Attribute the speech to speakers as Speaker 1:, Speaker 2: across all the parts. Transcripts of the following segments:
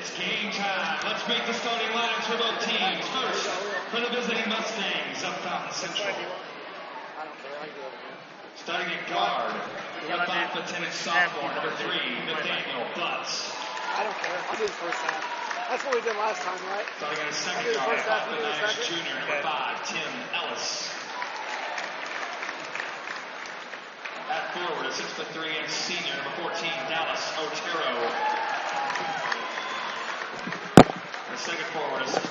Speaker 1: It's game time. Let's make the starting lineups for both teams. First, for the visiting Mustangs up Fountain Central. Starting at guard, we got 5 Lieutenant sophomore, number 3, Nathaniel Butts.
Speaker 2: I don't care. I'll do the first half. That's what we did last time, right?
Speaker 1: Starting at second guard, 5'9" junior, number 5, Tim Ellis. At forward, a 6'3" senior, number 14, Dallas Otero. At second forward, a 6'1"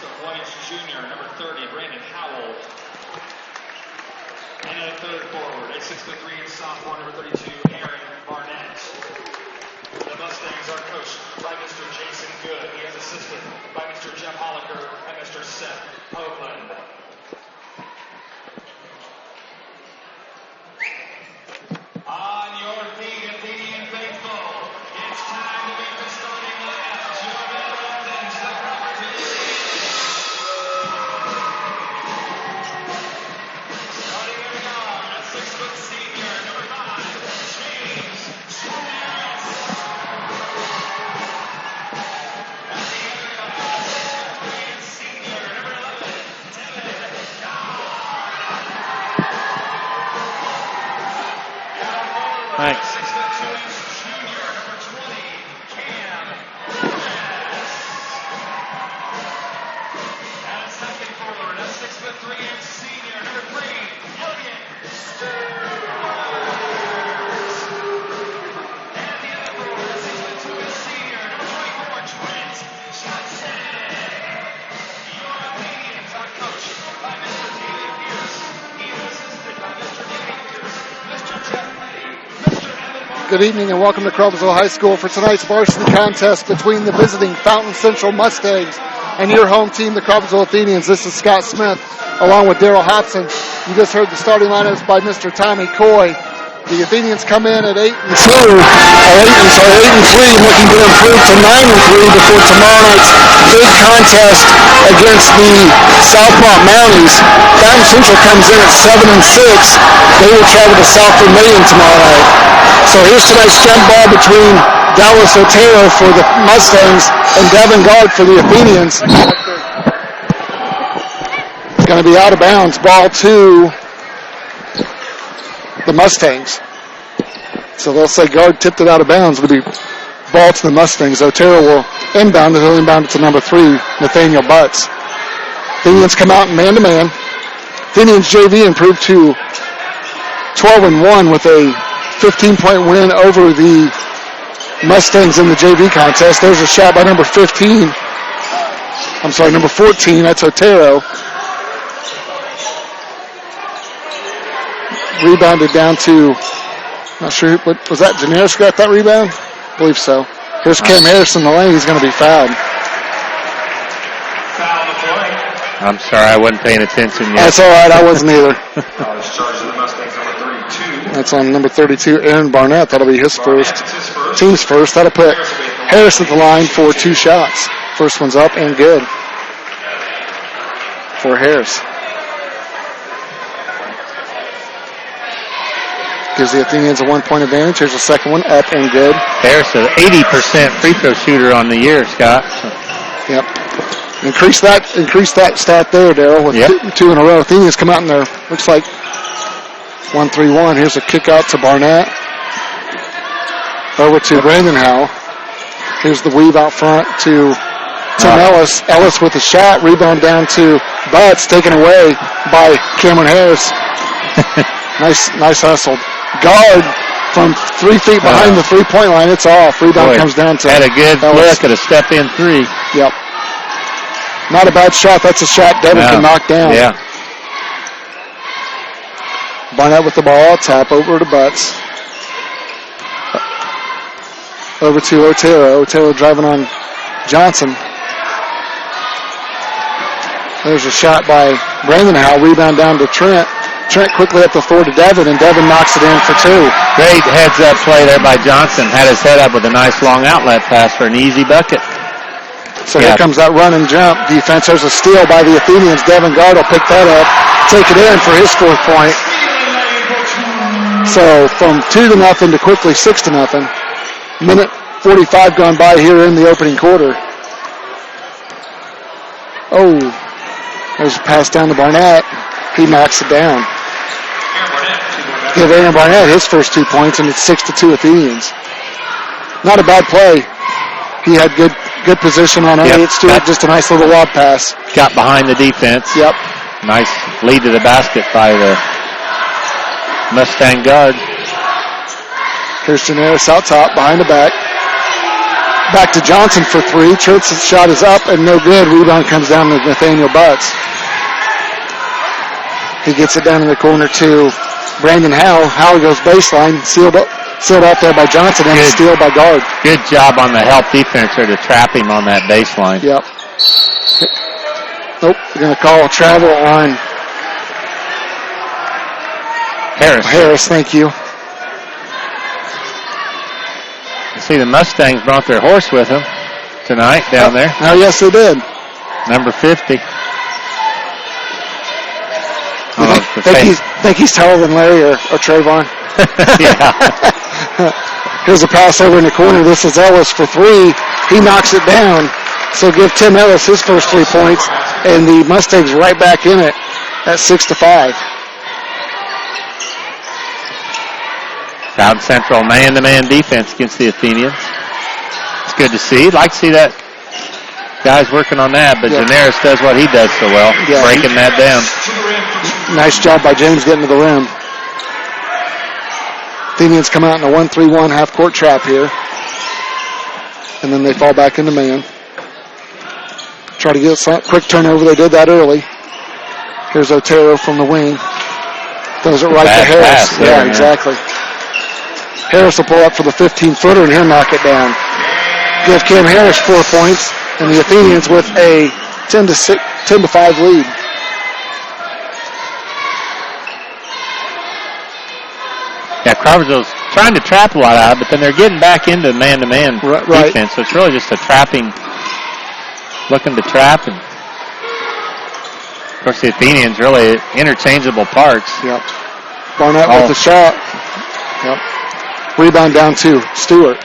Speaker 1: junior, number 30, Brandon Howell. And at third forward, a 6'3" sophomore, number 32, Aaron Barnett. The Mustangs are coached by Mr. Jason Good. He is assisted by Mr. Jeff Holliker and Mr. Seth Hoagland. On your feet, Athenian faithful, it's time to make the starting lineups. Your captains, the Crawfordsville. Starting at guard, a 6-foot senior, number 5, James Swift. At the other guard, a 6'3" senior, number 11, Devin Gard.
Speaker 3: Thanks.
Speaker 1: 6'2" junior, number 20, Cam Perez. At second forward, a 6'3" senior, number 3, Elliot Stewart. And the other forward, a 6'2" senior, number 24, Trent Johnson. Your Athenians are coached by Mr. David Pierce. He is assisted by Mr. David Pierce, Mr. Jeff Petty, Mr. Evan Martin.
Speaker 4: Good evening and welcome to Crawfordsville High School for tonight's varsity contest between the visiting Fountain Central Mustangs and your home team, the Crawfordsville Athenians. This is Scott Smith along with Daryl Hobson. You just heard the starting lineups by Mr. Tommy Coy. The Athenians come in at 8-2, 8-3, looking to improve to 9-3 before tomorrow night's big contest against the Southmont Mounties. Fountain Central comes in at 7-6. They will travel to South Vermillion tomorrow night. So here's tonight's jump ball between Dallas Otero for the Mustangs and Devin Gard for the Athenians. It's going to be out of bounds. Ball to the Mustangs. So they'll say Gard tipped it out of bounds. It'll be ball to the Mustangs. Otero will inbound it. He'll inbound it to number 3, Nathaniel Butts. Athenians come out man-to-man. Athenians JV improved to 12-1 with a 15-point win over the Mustangs in the JV contest. There's a shot by number 14. That's Otero. Rebounded down to, not sure, what was that? Janaris got that rebound? I believe so. Here's Cam Harris in the lane. He's going to be fouled.
Speaker 1: Foul the play.
Speaker 3: I'm sorry, I wasn't paying attention yet.
Speaker 4: That's all right. I wasn't either.
Speaker 1: Charge of the Mustangs, number 32.
Speaker 4: That's on number 32, Aaron Barnett. That'll be his first. Team's first. That'll put Harris at the line for 2 shots. First one's up and good for Harris. Gives the Athenians a 1-point advantage. Here's the second one, up and good.
Speaker 3: Harris, an 80% free throw shooter on the year, Scott.
Speaker 4: Yep. Increase that stat there, Daryl, with two in a row. Athenians come out in there. Looks like 1-3-1. Here's a kick out to Barnett. Over to Brandon Howell. Here's the weave out front to Tim Ellis. Ellis with a shot. Rebound down to Butts, taken away by Cameron Harris. Nice hustle. Gard from 3 feet behind the 3-point line. It's off. Rebound comes down to
Speaker 3: had a good
Speaker 4: Ellis.
Speaker 3: look at a step-in 3.
Speaker 4: Yep. Not a bad shot. That's a shot Devin can knock down.
Speaker 3: Yeah.
Speaker 4: Barnett with the ball. Tap over to Butts. Over to Otero. Otero driving on Johnson. There's a shot by Brandon Howell. Rebound down to Trent. Trent quickly up the floor to Devin, and Devin knocks it in for 2.
Speaker 3: Great heads-up play there by Johnson. Had his head up with a nice long outlet pass for an easy bucket.
Speaker 4: So here comes that run and jump defense. There's a steal by the Athenians. Devin Gard will pick that up, take it in for his 4th point. So from 2-0 to quickly 6-0. Minute 45 gone by here in the opening quarter. Oh, there's a pass down to Barnett. He knocks it down. Give Aaron Barnett his first 2 points, and it's 6-2 Athenians. Not a bad play. He had good position on Elliott Stewart. Just a nice little lob pass.
Speaker 3: Got behind the defense.
Speaker 4: Yep.
Speaker 3: Nice lead to the basket by the Mustang guard.
Speaker 4: Here's Janaris out top, behind the back. Back to Johnson for three. Church's shot is up and no good. Rebound comes down to Nathaniel Butts. He gets it down in the corner to Brandon Howell. Howell goes baseline, sealed off there by Johnson, and a steal by guard.
Speaker 3: Good job on the help defense there to trap him on that baseline.
Speaker 4: Yep. Nope, we're going to call travel on Harris, thank you.
Speaker 3: See, the Mustangs brought their horse with them tonight down there.
Speaker 4: Oh, yes, they did.
Speaker 3: Number 50.
Speaker 4: Think he's taller than Larry or Trayvon?
Speaker 3: Yeah.
Speaker 4: Here's a pass over in the corner. This is Ellis for three. He knocks it down. So give Tim Ellis his first 3 points, and the Mustangs right back in it at 6-5.
Speaker 3: South Central man-to-man defense against the Athenians. It's good to see. I'd like to see that guys working on that, but Janaris does what he does so well, breaking that down.
Speaker 4: Nice job by James getting to the rim. Athenians come out in a 1-3-1 half-court trap here. And then they fall back into man. Try to get a quick turnover. They did that early. Here's Otero from the wing. Throws it right to Harris. Yeah, exactly. Harris will pull up for the 15-footer, and he'll knock it down. Give Cam Harris 4 points, and the Athenians with a 10-5 lead.
Speaker 3: Yeah, Crawfordsville's trying to trap a lot out, but then they're getting back into man-to-man defense, so it's really just a trapping, looking to trap. And of course, the Athenians really interchangeable parts.
Speaker 4: Yep. Barnett with the shot. Yep. Rebound down to Stewart.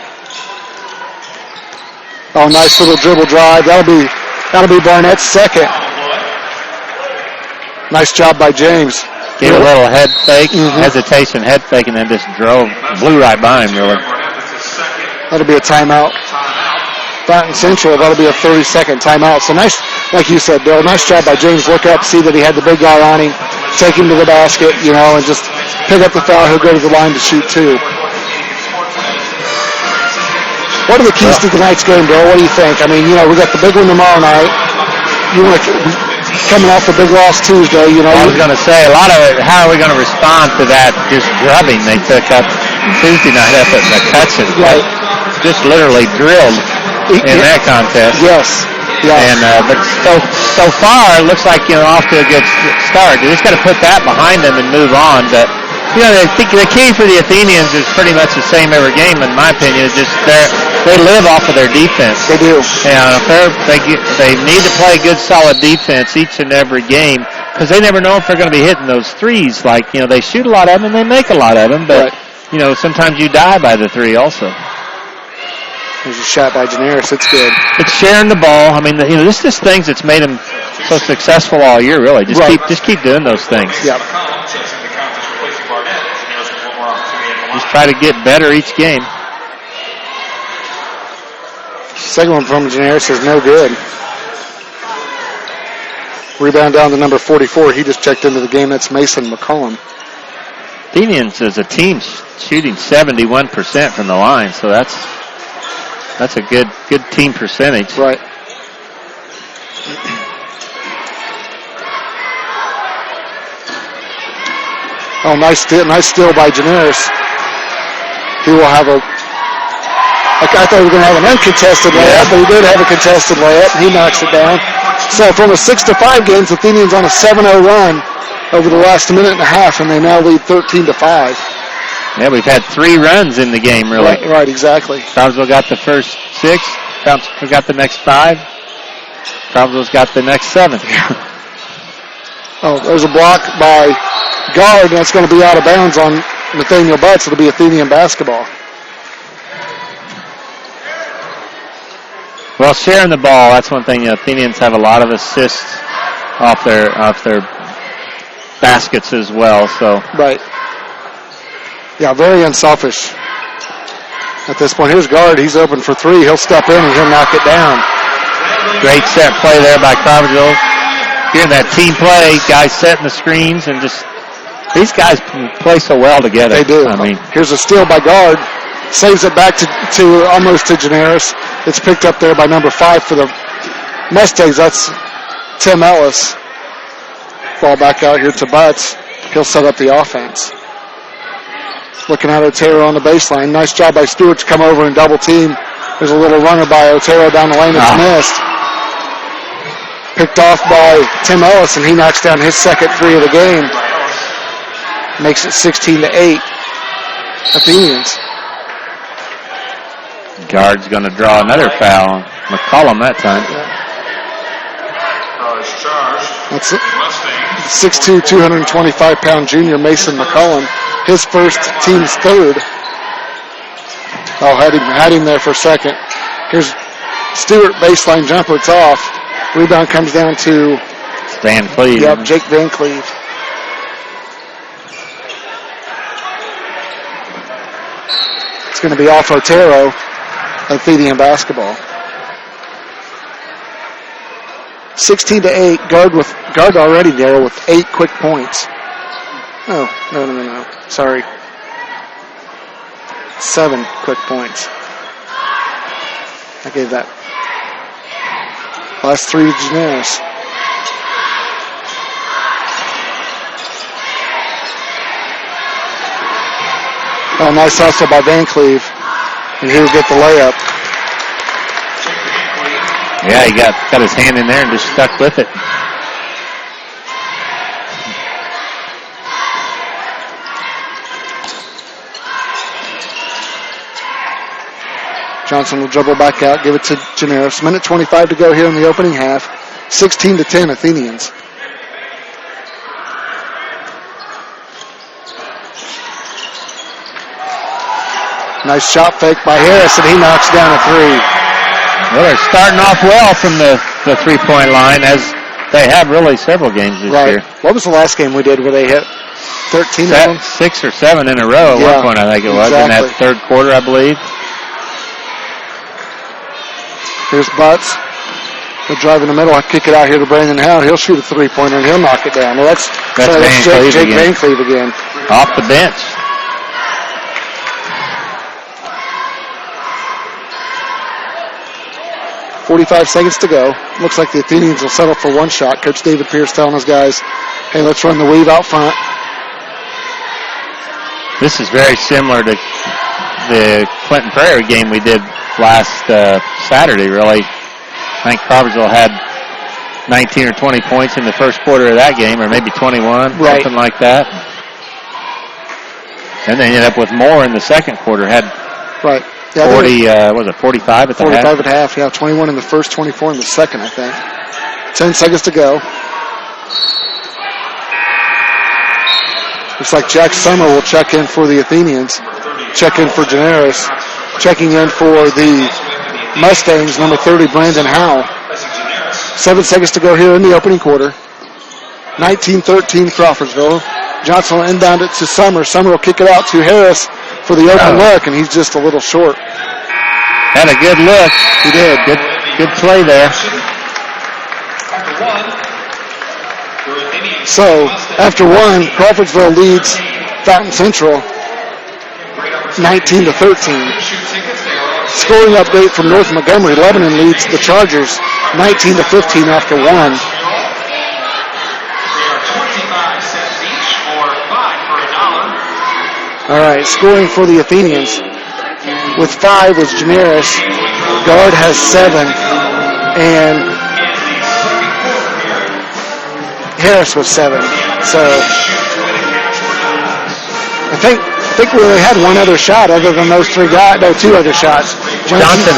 Speaker 4: Oh, nice little dribble drive. That'll be Barnett's second. Nice job by James.
Speaker 3: Gave a little head fake, hesitation, head fake, and then just blew right by him, really.
Speaker 4: That'll be a timeout. Fountain Central, that'll be a 30-second timeout. So nice, like you said, Bill, nice job by James. Look up, see that he had the big guy on him, take him to the basket, and just pick up the foul. He'll go to the line to shoot two. What are the keys to tonight's game, Bill? What do you think? I mean, we got the big one tomorrow night. You want to... Coming off the big loss Tuesday,
Speaker 3: I was going to say, a lot of it, how are we going to respond to that just drubbing they took up Tuesday night up at McCutcheon?
Speaker 4: Right.
Speaker 3: Just literally drilled in that contest.
Speaker 4: Yes. Yeah.
Speaker 3: And but so far it looks like off to a good start. They just got to put that behind them and move on. But I think the key for the Athenians is pretty much the same every game, in my opinion. It's just they live off of their defense.
Speaker 4: They do.
Speaker 3: And they need to play good, solid defense each and every game, because they never know if they're going to be hitting those threes. Like, they shoot a lot of them and they make a lot of them, but, sometimes you die by the three also.
Speaker 4: There's a shot by Janaris. It's good.
Speaker 3: It's sharing the ball. I mean, this is things that's made them so successful all year, really. Just keep doing those things.
Speaker 4: Yep.
Speaker 3: Just try to get better each game.
Speaker 4: Second one from Janaris is no good. Rebound down to number 44. He just checked into the game. That's Mason McCollum.
Speaker 3: Athenians as a team shooting 71% from the line, so that's a good team percentage.
Speaker 4: Right. Oh, nice steal by Janaris. He will have I thought we were going to have an uncontested layup, but he did have a contested layup, and he knocks it down. So from a 6-5 game, the Athenians on a 7-0 run over the last minute and a half, and they now lead 13-5.
Speaker 3: Yeah, we've had 3 runs in the game, really.
Speaker 4: Right, exactly.
Speaker 3: Crawfordsville got the first 6. Crawfordsville got the next 5. Crawfordsville's got the next 7.
Speaker 4: Oh, there's a block by guard, and that's going to be out of bounds on Nathaniel Butts. It'll be Athenian basketball.
Speaker 3: Well, sharing the ball, that's one thing. The Athenians have a lot of assists off their baskets as well. So
Speaker 4: Right. Yeah, very unselfish at this point. Here's guard. He's open for three. He'll step in and he'll knock it down.
Speaker 3: great set play there by Crawfordsville. Hearing that team play, guys setting the screens, and just these guys play so well together.
Speaker 4: They do.
Speaker 3: I mean,
Speaker 4: here's a steal by guard. Saves it back to almost to Generis. It's picked up there by number 5 for the Mustangs. That's Tim Ellis. Ball back out here to Butts. He'll set up the offense. Looking at Otero on the baseline. Nice job by Stewart to come over and double team. There's a little runner by Otero down the lane that's missed. Picked off by Tim Ellis, and he knocks down his second three of the game. Makes it 16-8. Athenians.
Speaker 3: guard's going to draw another foul. McCollum that time.
Speaker 4: That's it. 6'2", 225-pound junior Mason McCollum. His first, team's third. Oh, had him there for a second. Here's Stewart, baseline jumper. It's off. Rebound comes down to
Speaker 3: Van Cleve.
Speaker 4: Yep, Jake Van Cleve. It's going to be off Otero. Athenian basketball. 16-8. Guard already there with 8 quick points. Oh, no. Sorry. 7 quick points. I gave that. Last 3 to Generis. Oh, nice hustle by Van Cleve. And he'll get the layup.
Speaker 3: Yeah, he got his hand in there and just stuck with it.
Speaker 4: Johnson will dribble back out, give it to Generis. Minute 25 to go here in the opening half. 16-10 Athenians. Nice shot fake by Harris, and he knocks down a three.
Speaker 3: Well, they're starting off well from the three-point line, as they have really several games this year.
Speaker 4: What was the last game we did where they hit 13 of them?
Speaker 3: 6 or 7 in a row at one point, I think it was, in that third quarter, I believe.
Speaker 4: Here's Butts. He'll drive in the middle. I'll kick it out here to Brandon Howard. He'll shoot a three-pointer, and he'll knock it down. Well, that's Jake Van Cleve again.
Speaker 3: Off the bench.
Speaker 4: .45 seconds to go. Looks like the Athenians will settle for one shot. Coach David Pierce telling his guys, hey, let's run the weave out front.
Speaker 3: This is very similar to the Clinton Prairie game we did last Saturday, really. I think Crawfordsville had 19 or 20 points in the first quarter of that game, or maybe 21, something like that. And they ended up with more in the second quarter. Had 45 at the
Speaker 4: 45 at half, yeah. 21 in the first, 24 in the second, I think. 10 seconds to go. Looks like Jack Summer will check in for the Athenians. Check in for Generis. Checking in for the Mustangs, number 30, Brandon Howell. 7 seconds to go here in the opening quarter. 19-13 Crawfordsville. Johnson will inbound it to Summer. Summer will kick it out to Harris for the open look, and he's just a little short.
Speaker 3: Had a good look.
Speaker 4: He did.
Speaker 3: Good play there.
Speaker 4: So, after one, Crawfordsville leads Fountain Central 19-13. Scoring update from North Montgomery. Lebanon leads the Chargers 19-15 after one. All right, scoring for the Athenians. With 5 was Generis. Guard has 7. And Harris was 7. So I think we only had one other shot other than those 3 guys. No, 2 other shots. Johnson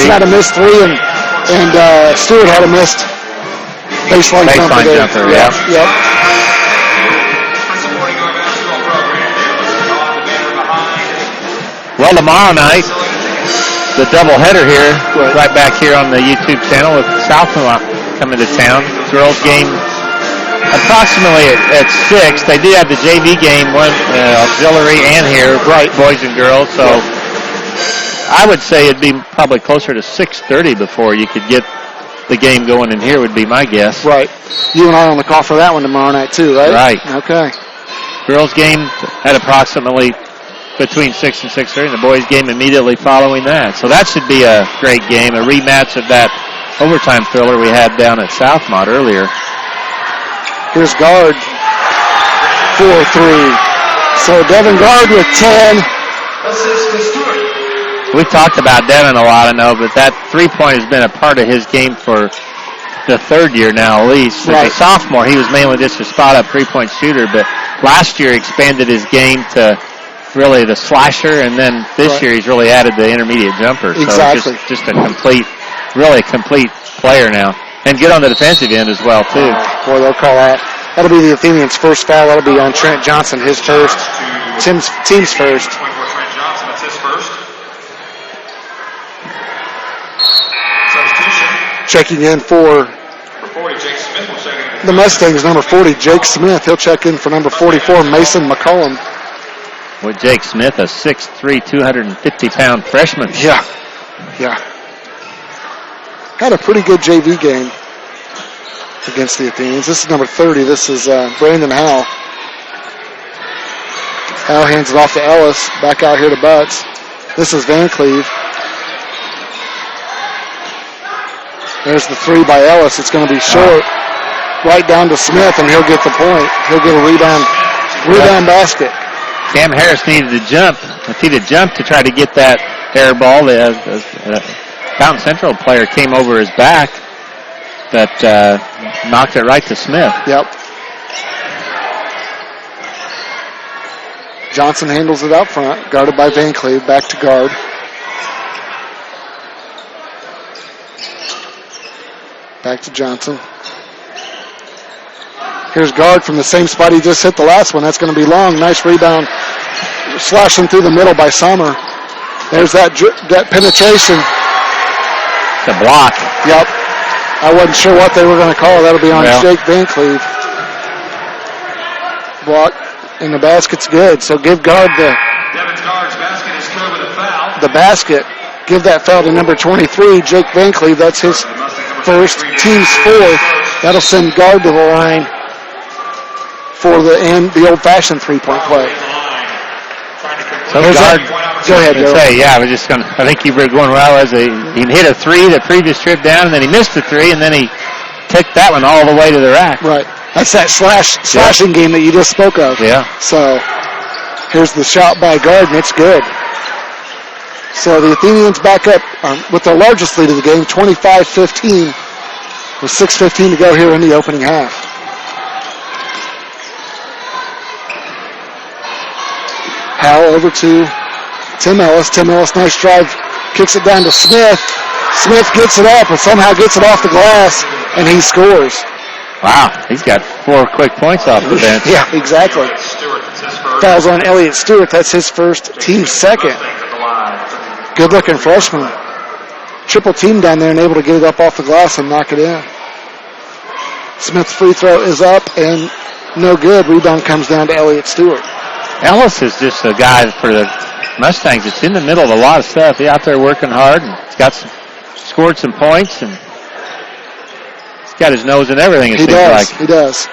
Speaker 4: had a missed 3, and Stewart had a missed baseline jumper. Yep.
Speaker 3: Well, tomorrow night, the doubleheader here, right back here on the YouTube channel with Southmont coming to town. Girls game approximately at 6. They do have the JV game, one auxiliary and here, boys and girls. So I would say it'd be probably closer to 6:30 before you could get the game going in here would be my guess.
Speaker 4: Right. You and I are on the call for that one tomorrow night too, right?
Speaker 3: Right.
Speaker 4: Okay.
Speaker 3: Girls game at approximately between 6 and 6:30, and the boys game immediately following that. So that should be a great game, a rematch of that overtime thriller we had down at Southmont earlier.
Speaker 4: Here's Guard, 4-3. So Devin Guard with 10.
Speaker 3: We've talked about Devin a lot, I know, but that three-point has been a part of his game for the third year now, at least. As a sophomore, he was mainly just a spot-up three-point shooter, but last year expanded his game to really the slasher, and then this year he's really added the intermediate jumper.
Speaker 4: Exactly.
Speaker 3: So just a complete, really complete player now. And good on the defensive end as well, too.
Speaker 4: Boy, they'll call that. That'll be the Athenians' first foul. That'll be on Trent Johnson, his first. Team's first.
Speaker 1: 24 Trent Johnson, that's his first. Substitution.
Speaker 4: Checking in for
Speaker 1: 40, Jake Smith will check in.
Speaker 4: the Mustangs, number 40, Jake Smith. He'll check in for number 44, Mason McCullum.
Speaker 3: With Jake Smith, a 6'3", 250-pound freshman.
Speaker 4: Yeah. Had a pretty good JV game against the Athenians. This is number 30. This is Brandon Howell. Howell hands it off to Ellis. Back out here to Butts. This is Van Cleve. There's the three by Ellis. It's going to be short. Right down to Smith, and he'll get the point. He'll get a rebound basket.
Speaker 3: Cam Harris needed to jump. If he'd have jumped to try to get that air ball, the Fountain Central player came over his back, but knocked it right to Smith.
Speaker 4: Yep. Johnson handles it out front, guarded by Van Cleve. Back to guard. Back to Johnson. Here's guard from the same spot he just hit the last one. That's going to be long. Nice rebound. Slashing through the middle by Summer. There's that penetration.
Speaker 3: The block.
Speaker 4: Yep. I wasn't sure what they were going to call. That'll be on Jake Van Cleve. Block. And the basket's good. So give guard
Speaker 1: Devin's guard's basket is good with a foul.
Speaker 4: the basket. Give that foul to number 23, Jake Van Cleve. That's his first, team's fourth. That'll send guard to the line for the old-fashioned three-point play.
Speaker 3: So guard,
Speaker 4: go ahead, Joe.
Speaker 3: I think you were going well as he hit a three the previous trip down, and then he missed the three, and then he took that one all the way to the rack.
Speaker 4: Right. That's that slashing game that you just spoke of.
Speaker 3: Yeah.
Speaker 4: So here's the shot by guard, and it's good. So the Athenians back up with their largest lead of the game, 25-15, with 6:15 to go here in the opening half. Howell over to Tim Ellis. Tim Ellis, nice drive, kicks it down to Smith. Smith gets it up and somehow gets it off the glass, and he scores.
Speaker 3: Wow, he's got 4 quick points off the bench.
Speaker 4: Yeah, exactly. Fouls on Elliott Stewart. That's his first, team second. Good-looking freshman. Triple team down there and able to get it up off the glass and knock it in. Smith's free throw is up and no good. Rebound comes down to Elliott Stewart.
Speaker 3: Ellis is just a guy for the Mustangs that's in the middle of a lot of stuff. He's out there working hard, and he's got scored some points, and he's got his nose in everything, it seems like.
Speaker 4: He does.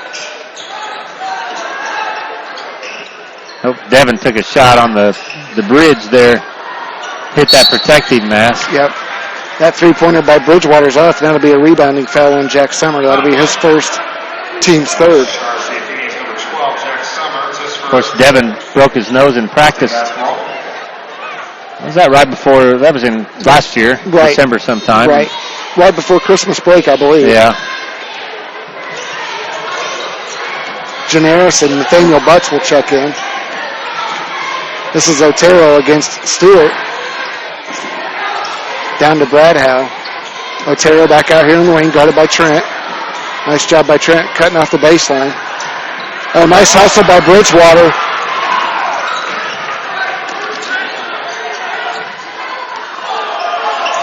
Speaker 3: Hope Devin took a shot on the bridge there. Hit that protective mask.
Speaker 4: Yep. That three-pointer by Bridgewater's off, and that'll be a rebounding foul on Jack Summer. That'll be his first, team's third.
Speaker 3: Of course, Devin broke his nose in practice. Was that right before? That was in last year,
Speaker 4: right.
Speaker 3: December sometime.
Speaker 4: Right. Right before Christmas break, I believe.
Speaker 3: Yeah.
Speaker 4: Janaris and Nathaniel Butts will check in. This is Otero against Stewart. Down to Brad Howe. Otero back out here in the wing, guarded by Trent. Nice job by Trent, cutting off the baseline. Oh, nice hustle by Bridgewater.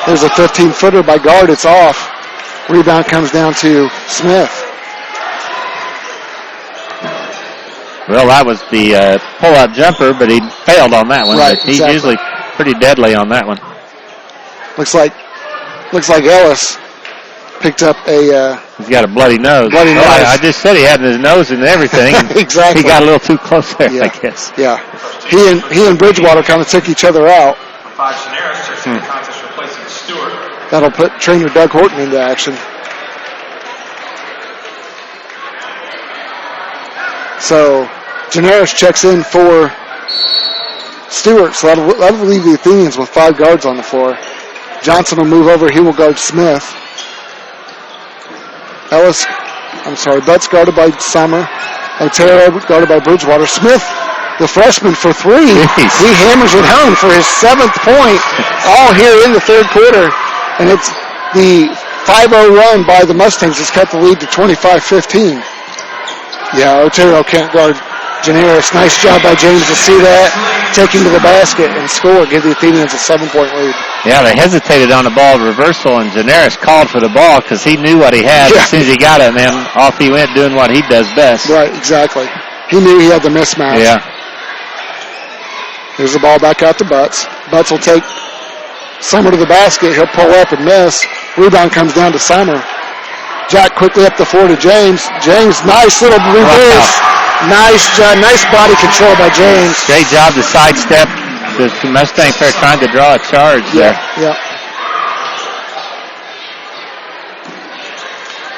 Speaker 4: There's a 15-footer by guard. It's off. Rebound comes down to Smith.
Speaker 3: Well, that was the pull-up jumper, but he failed on that one.
Speaker 4: Right,
Speaker 3: He's
Speaker 4: exactly.
Speaker 3: usually pretty deadly on that one.
Speaker 4: Looks like Ellis picked up a
Speaker 3: He's got a bloody nose.
Speaker 4: Bloody nose.
Speaker 3: I just said he had his nose and everything.
Speaker 4: Exactly.
Speaker 3: He got a little too close there,
Speaker 4: Yeah.
Speaker 3: I guess.
Speaker 4: Yeah. He and Bridgewater kind of took each other out.
Speaker 1: Five Generis takes the contest replacing Stewart.
Speaker 4: That'll put trainer Doug Horton into action. So Generis checks in for Stewart, so that'll leave the Athenians with 5 guards on the floor. Johnson will move over. He will guard Smith. Butts guarded by Summer. Otero guarded by Bridgewater. Smith, the freshman, for 3.
Speaker 3: Jeez.
Speaker 4: He hammers it home for his 7th point, all here in the third quarter. And it's the 5-0 run by the Mustangs has cut the lead to 25-15. Yeah, Otero can't guard Generis. Nice job by James to see that, take him to the basket and score, give the Athenians a 7-point lead.
Speaker 3: Yeah, they hesitated on the ball reversal, and Generis called for the ball because he knew what he had.
Speaker 4: Yeah.
Speaker 3: As soon as he got it, man, off he went doing what he does best.
Speaker 4: Right, exactly. He knew he had the mismatch.
Speaker 3: Yeah.
Speaker 4: Here's the ball back out to Butts. Butts will take Summer to the basket. He'll pull up and miss. Rebound comes down to Summer. Jack quickly up the floor to James. James, nice little reverse.
Speaker 3: Wow.
Speaker 4: Nice body control by James.
Speaker 3: Great job to sidestep the Mustang pair trying to draw a charge there.
Speaker 4: Yeah.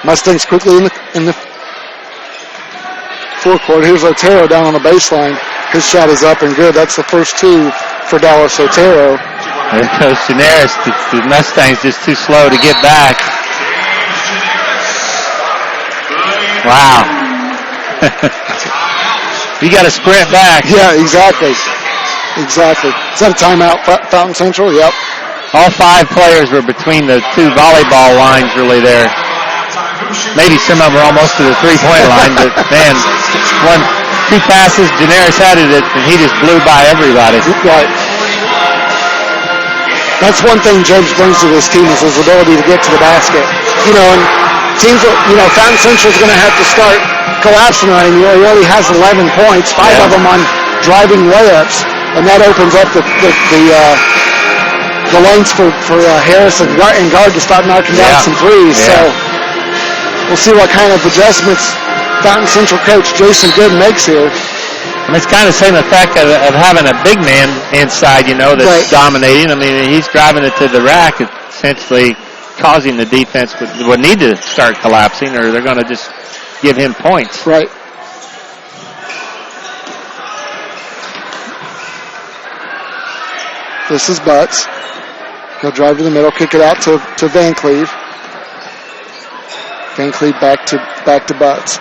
Speaker 4: Mustangs quickly in the forecourt. Here's Otero down on the baseline. His shot is up and good. That's the first 2 for Dallas Otero.
Speaker 3: There goes Generis. The Mustangs just too slow to get back. Wow. You got to sprint back.
Speaker 4: Yeah, exactly. Is that a timeout, Fountain Central? Yep.
Speaker 3: All 5 players were between the 2 volleyball lines really there. Maybe some of them were almost to the 3-point line, but man, 2 passes, Generis had it, and he just blew by everybody.
Speaker 4: Right. That's one thing James brings to this team is his ability to get to the basket. And teams, Fountain Central is going to have to start collapsing on him. He already has 11 points, 5 of them on driving layups, and that opens up the lanes for Harris and guard to start knocking down some threes.
Speaker 3: Yeah.
Speaker 4: So we'll see what kind of adjustments Fountain Central coach Jason Good makes here.
Speaker 3: I mean, it's kind of the same effect of having a big man inside, that's
Speaker 4: Right.
Speaker 3: dominating. I mean, he's driving it to the rack, essentially causing the defense would need to start collapsing, or they're going to just give him points.
Speaker 4: Right. This is Butts. He'll drive to the middle, kick it out to Van Cleve. Van Cleve back to Butts.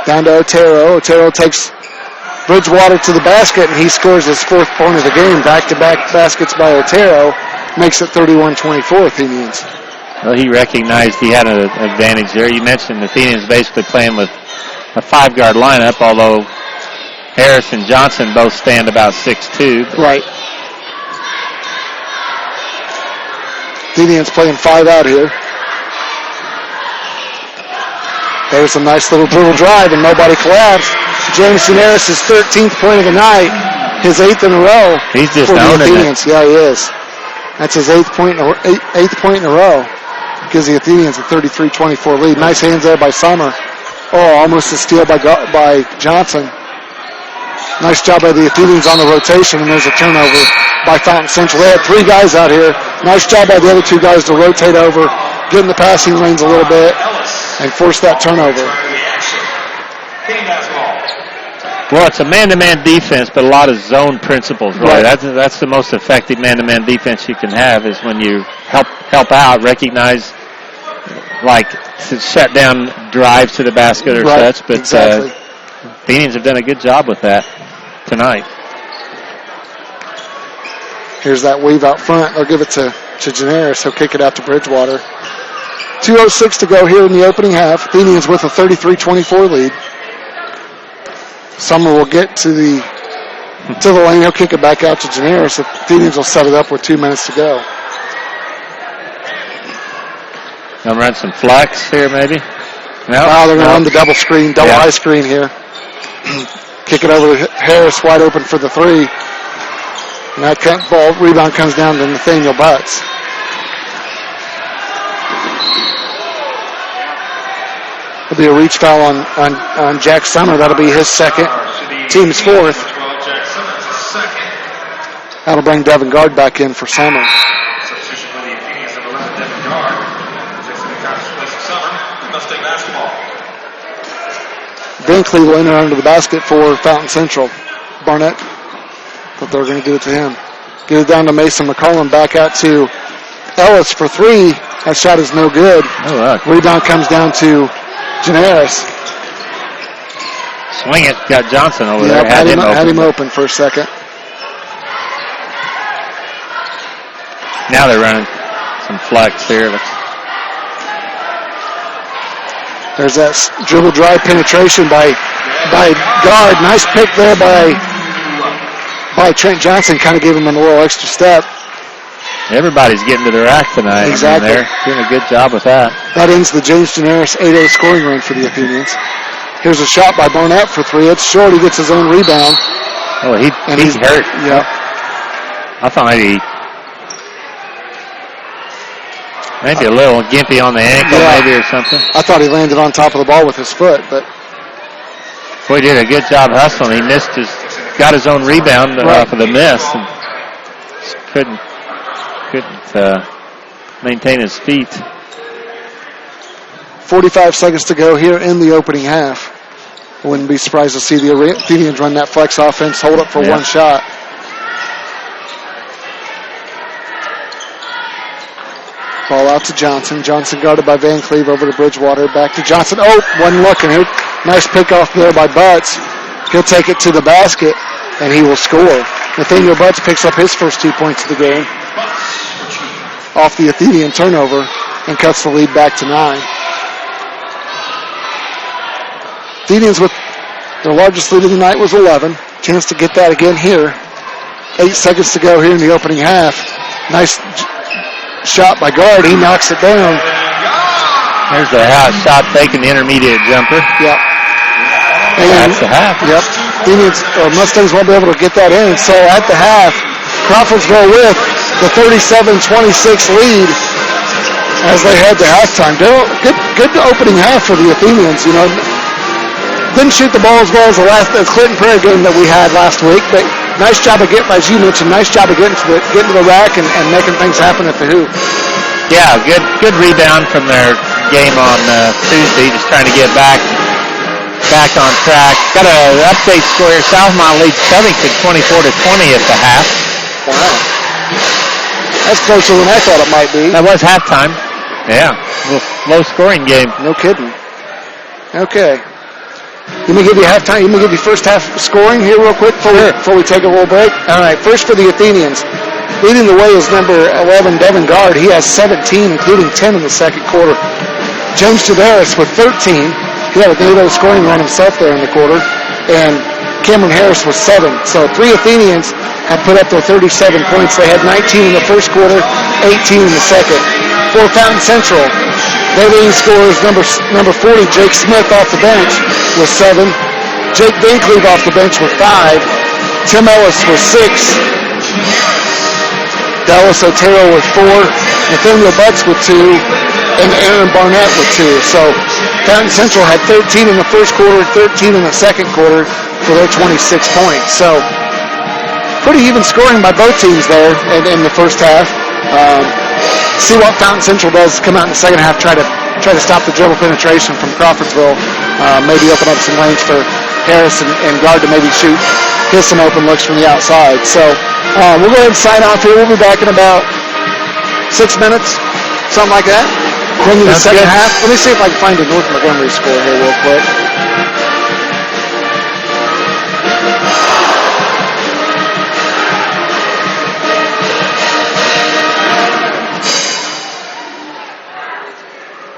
Speaker 4: Down to Otero. Otero takes Bridgewater to the basket, and he scores his 4th point of the game. Back-to-back baskets by Otero. Makes it 31-24 Athenians.
Speaker 3: Well, he recognized he had an advantage there. You mentioned the Athenians basically playing with a 5-guard lineup, although Harris and Johnson both stand about 6'2".
Speaker 4: Right. Athenians playing 5 out here. There's a nice little dribble drive, and nobody collapsed. James Generis' 13th point of the night, his 8th in a row.
Speaker 3: He's just
Speaker 4: for the
Speaker 3: owning
Speaker 4: Athenians.
Speaker 3: it.
Speaker 4: Yeah, he is. That's his 8th point in a row. Gives the Athenians a 33-24 lead. Nice hands there by Summer. Oh, almost a steal by Johnson. Nice job by the Athenians on the rotation, and there's a turnover by Fountain Central. They had 3 guys out here. Nice job by the other 2 guys to rotate over, get in the passing lanes a little bit, and force that turnover.
Speaker 3: Well, it's a man-to-man defense, but a lot of zone principles. Really.
Speaker 4: Right.
Speaker 3: That's the most effective man-to-man defense you can have, is when you help out, recognize, like, to shut down drives to the basket or
Speaker 4: Right,
Speaker 3: such. But
Speaker 4: exactly.
Speaker 3: Athenians have done a good job with that tonight.
Speaker 4: Here's that weave out front. They'll give it to Generis. He'll kick it out to Bridgewater. 2:06 to go here in the opening half. Athenians with a 33-24 lead. Summer will get to the to the lane. He'll kick it back out to Janaris. The Athenians will set it up with 2 minutes to go.
Speaker 3: Gonna run some flex here, maybe.
Speaker 4: No, they're going to run the double eye screen here. Kick it over to Harris, wide open for the three. And that ball rebound comes down to Nathaniel Butts. It'll be a reach foul on Jack Summer. That'll be his second. Team's fourth. That'll bring Devin Guard back in for Summer.
Speaker 1: Substitution for the Athenians, number 11, Devin Guard. Takes the counter's place of Summer. Mustang basketball.
Speaker 4: Binkley will enter under the basket for Fountain Central. Barnett thought they were going to give it to him. Get it down to Mason McCollum. Back out to Ellis for three. That shot is no good.
Speaker 3: Oh, right.
Speaker 4: Rebound comes down to Janaris.
Speaker 3: Swing it. Got Johnson over there.
Speaker 4: Had him open for a second.
Speaker 3: Now they're running some flex here.
Speaker 4: There's that dribble drive penetration by Guard. Nice pick there by Trent Johnson. Kind of gave him a little extra step. Everybody's
Speaker 3: getting to the rack tonight.
Speaker 4: Exactly.
Speaker 3: They're doing a good job with that.
Speaker 4: That ends the James Janaris 8-0 scoring run for the Athenians. Here's a shot by Barnett for three. It's short. He gets his own rebound.
Speaker 3: Oh, he's hurt.
Speaker 4: Yeah.
Speaker 3: I thought maybe a little gimpy on the ankle, maybe, or something.
Speaker 4: I thought he landed on top of the ball with his foot, but
Speaker 3: boy, he did a good job hustling. He got his own rebound off of the miss, and couldn't maintain his feet.
Speaker 4: 45 seconds to go here in the opening half. I wouldn't be surprised to see the Athenians run that flex offense, hold up for one shot. Ball out to Johnson. Johnson guarded by Van Cleve over to Bridgewater. Back to Johnson. Oh, one look, and here, nice pick off there by Butts. He'll take it to the basket, and he will score. Nathaniel Butts picks up his first 2 points of the game off the Athenian turnover and cuts the lead back to 9. Athenians with their largest lead of the night was 11. Chance to get that again here. 8 seconds to go here in the opening half. Nice shot by Guard. He knocks it down.
Speaker 3: There's the shot taking the intermediate jumper.
Speaker 4: Yep. And
Speaker 3: that's the half.
Speaker 4: Yep. Mustangs won't be able to get that in. So at the half, Crawfordsville with the 37-26 lead as they head to halftime. Good opening half for the Athenians. Didn't shoot the ball as well as the Clinton Prairie game that we had last week, but nice job of getting, as you mentioned, nice job of getting to the rack and making things happen at the hoop.
Speaker 3: Yeah, good rebound from their game on Tuesday, just trying to get back on track. Got an update score here. Southmont leads Covington 24-20 at the half.
Speaker 4: Wow. That's closer than I thought it might be.
Speaker 3: That was halftime. Yeah, low scoring game.
Speaker 4: No kidding. Okay. Let me give you halftime. Let me give you first half scoring here real quick before we take a little break. All right, first for the Athenians. Leading the way is number 11, Devin Guard. He has 17, including 10 in the second quarter. James Jadaris with 13. He had a 8-0 scoring run himself there in the quarter. And Cameron Harris with 7. So 3 Athenians have put up their 37 points. They had 19 in the first quarter, 18 in the second. For Fountain Central, their leading scorer is number 40, Jake Smith off the bench with 7. Jake Van Cleve off the bench with 5. Tim Ellis with 6. Dallas Otero with 4. Nathaniel Butts with 2. And Aaron Barnett with 2. So Fountain Central had 13 in the first quarter, 13 in the second quarter for their 26 points. So pretty even scoring by both teams there in the first half. See what Fountain Central does come out in the second half, try to stop the dribble penetration from Crawfordsville, maybe open up some lanes for Harris and Guard to maybe hit some open looks from the outside. So we'll go ahead and sign off here. We'll be back in about 6 minutes, something like that. Bring you the second half. Let me see if I can find a North Montgomery score here real quick.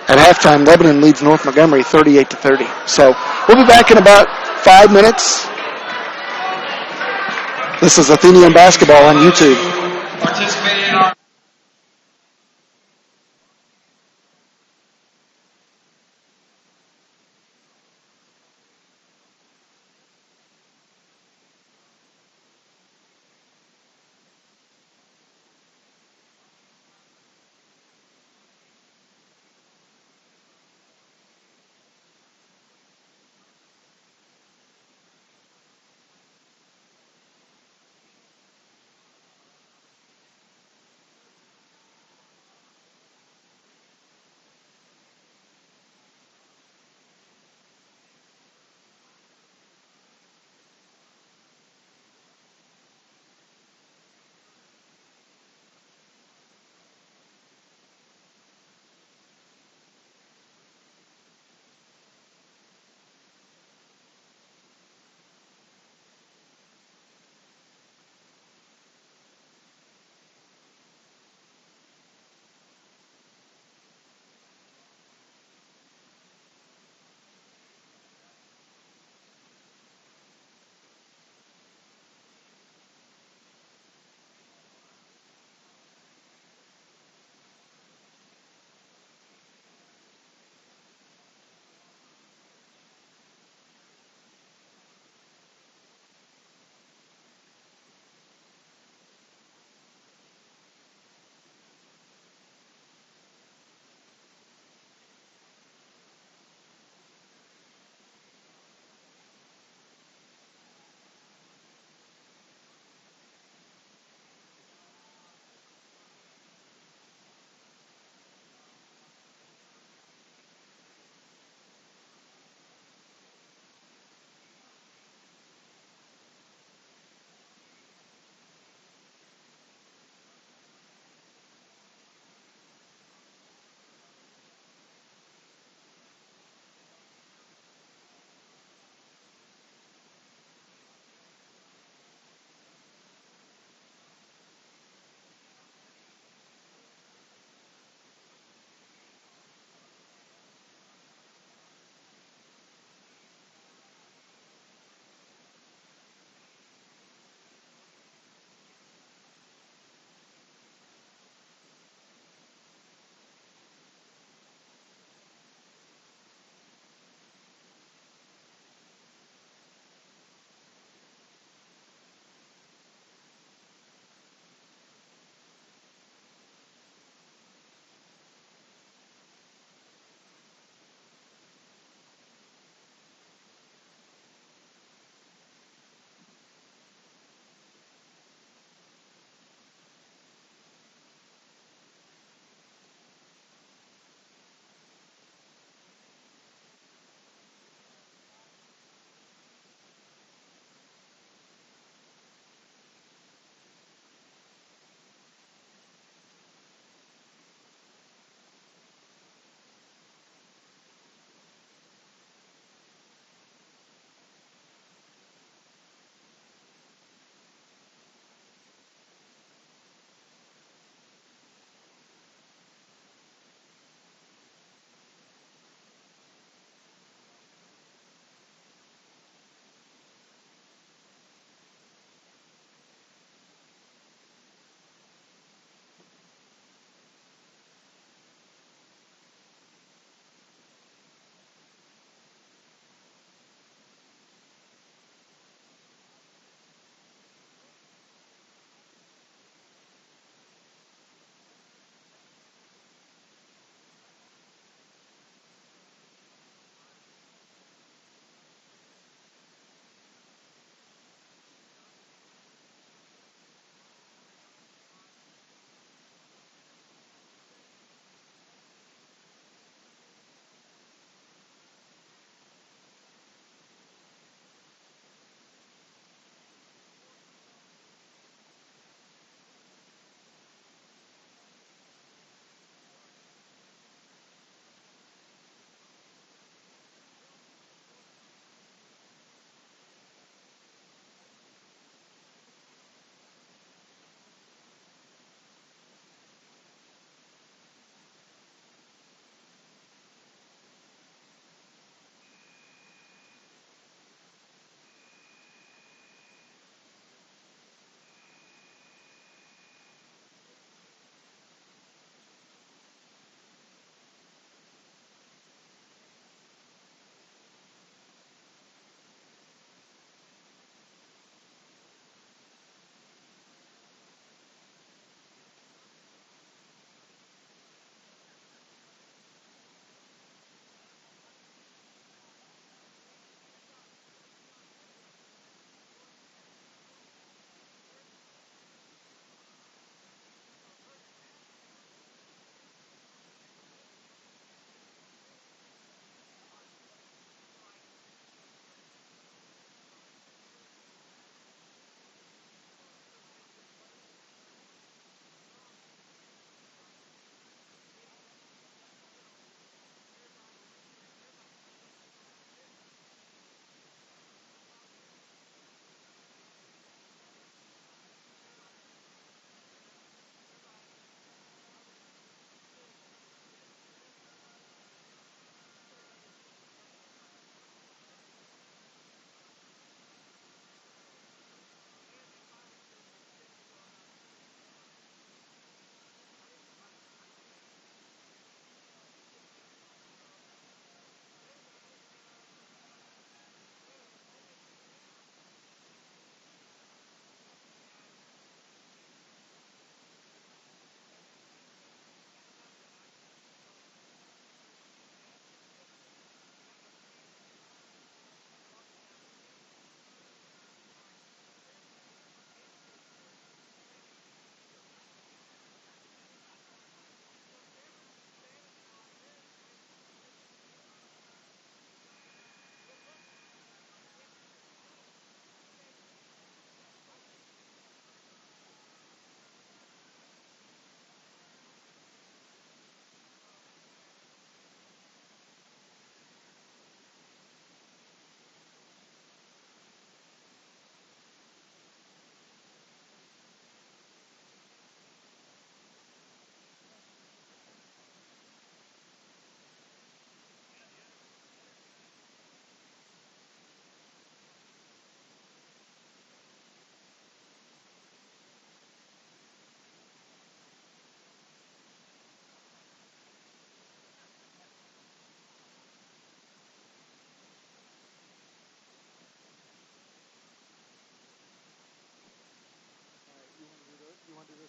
Speaker 4: At halftime, Lebanon leads North Montgomery 38-30. So we'll be back in about 5 minutes. This is Athenian basketball on YouTube.
Speaker 1: Participating in our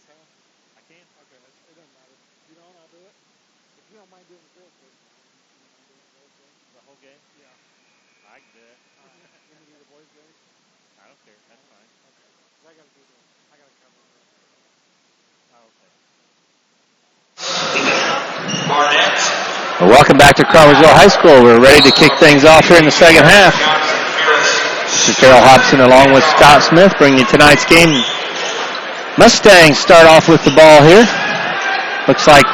Speaker 2: Sam?
Speaker 3: I can.
Speaker 2: Okay, it doesn't matter. If you don't, I'll do it. If you don't mind doing the field goal,
Speaker 3: The whole game?
Speaker 2: yeah.
Speaker 3: I can do it.
Speaker 2: All right. You want me to do the boys' game?
Speaker 3: I don't care. That's fine.
Speaker 2: Okay. 'Cause I got to cover the rest.
Speaker 3: Oh, okay.
Speaker 1: Barnett.
Speaker 3: Well, welcome back to Crawfordsville High School. We're ready to kick things off here in the second half. This is Darrell Hobson along with Scott Smith bringing you tonight's game. Mustangs start off with the ball here. Looks like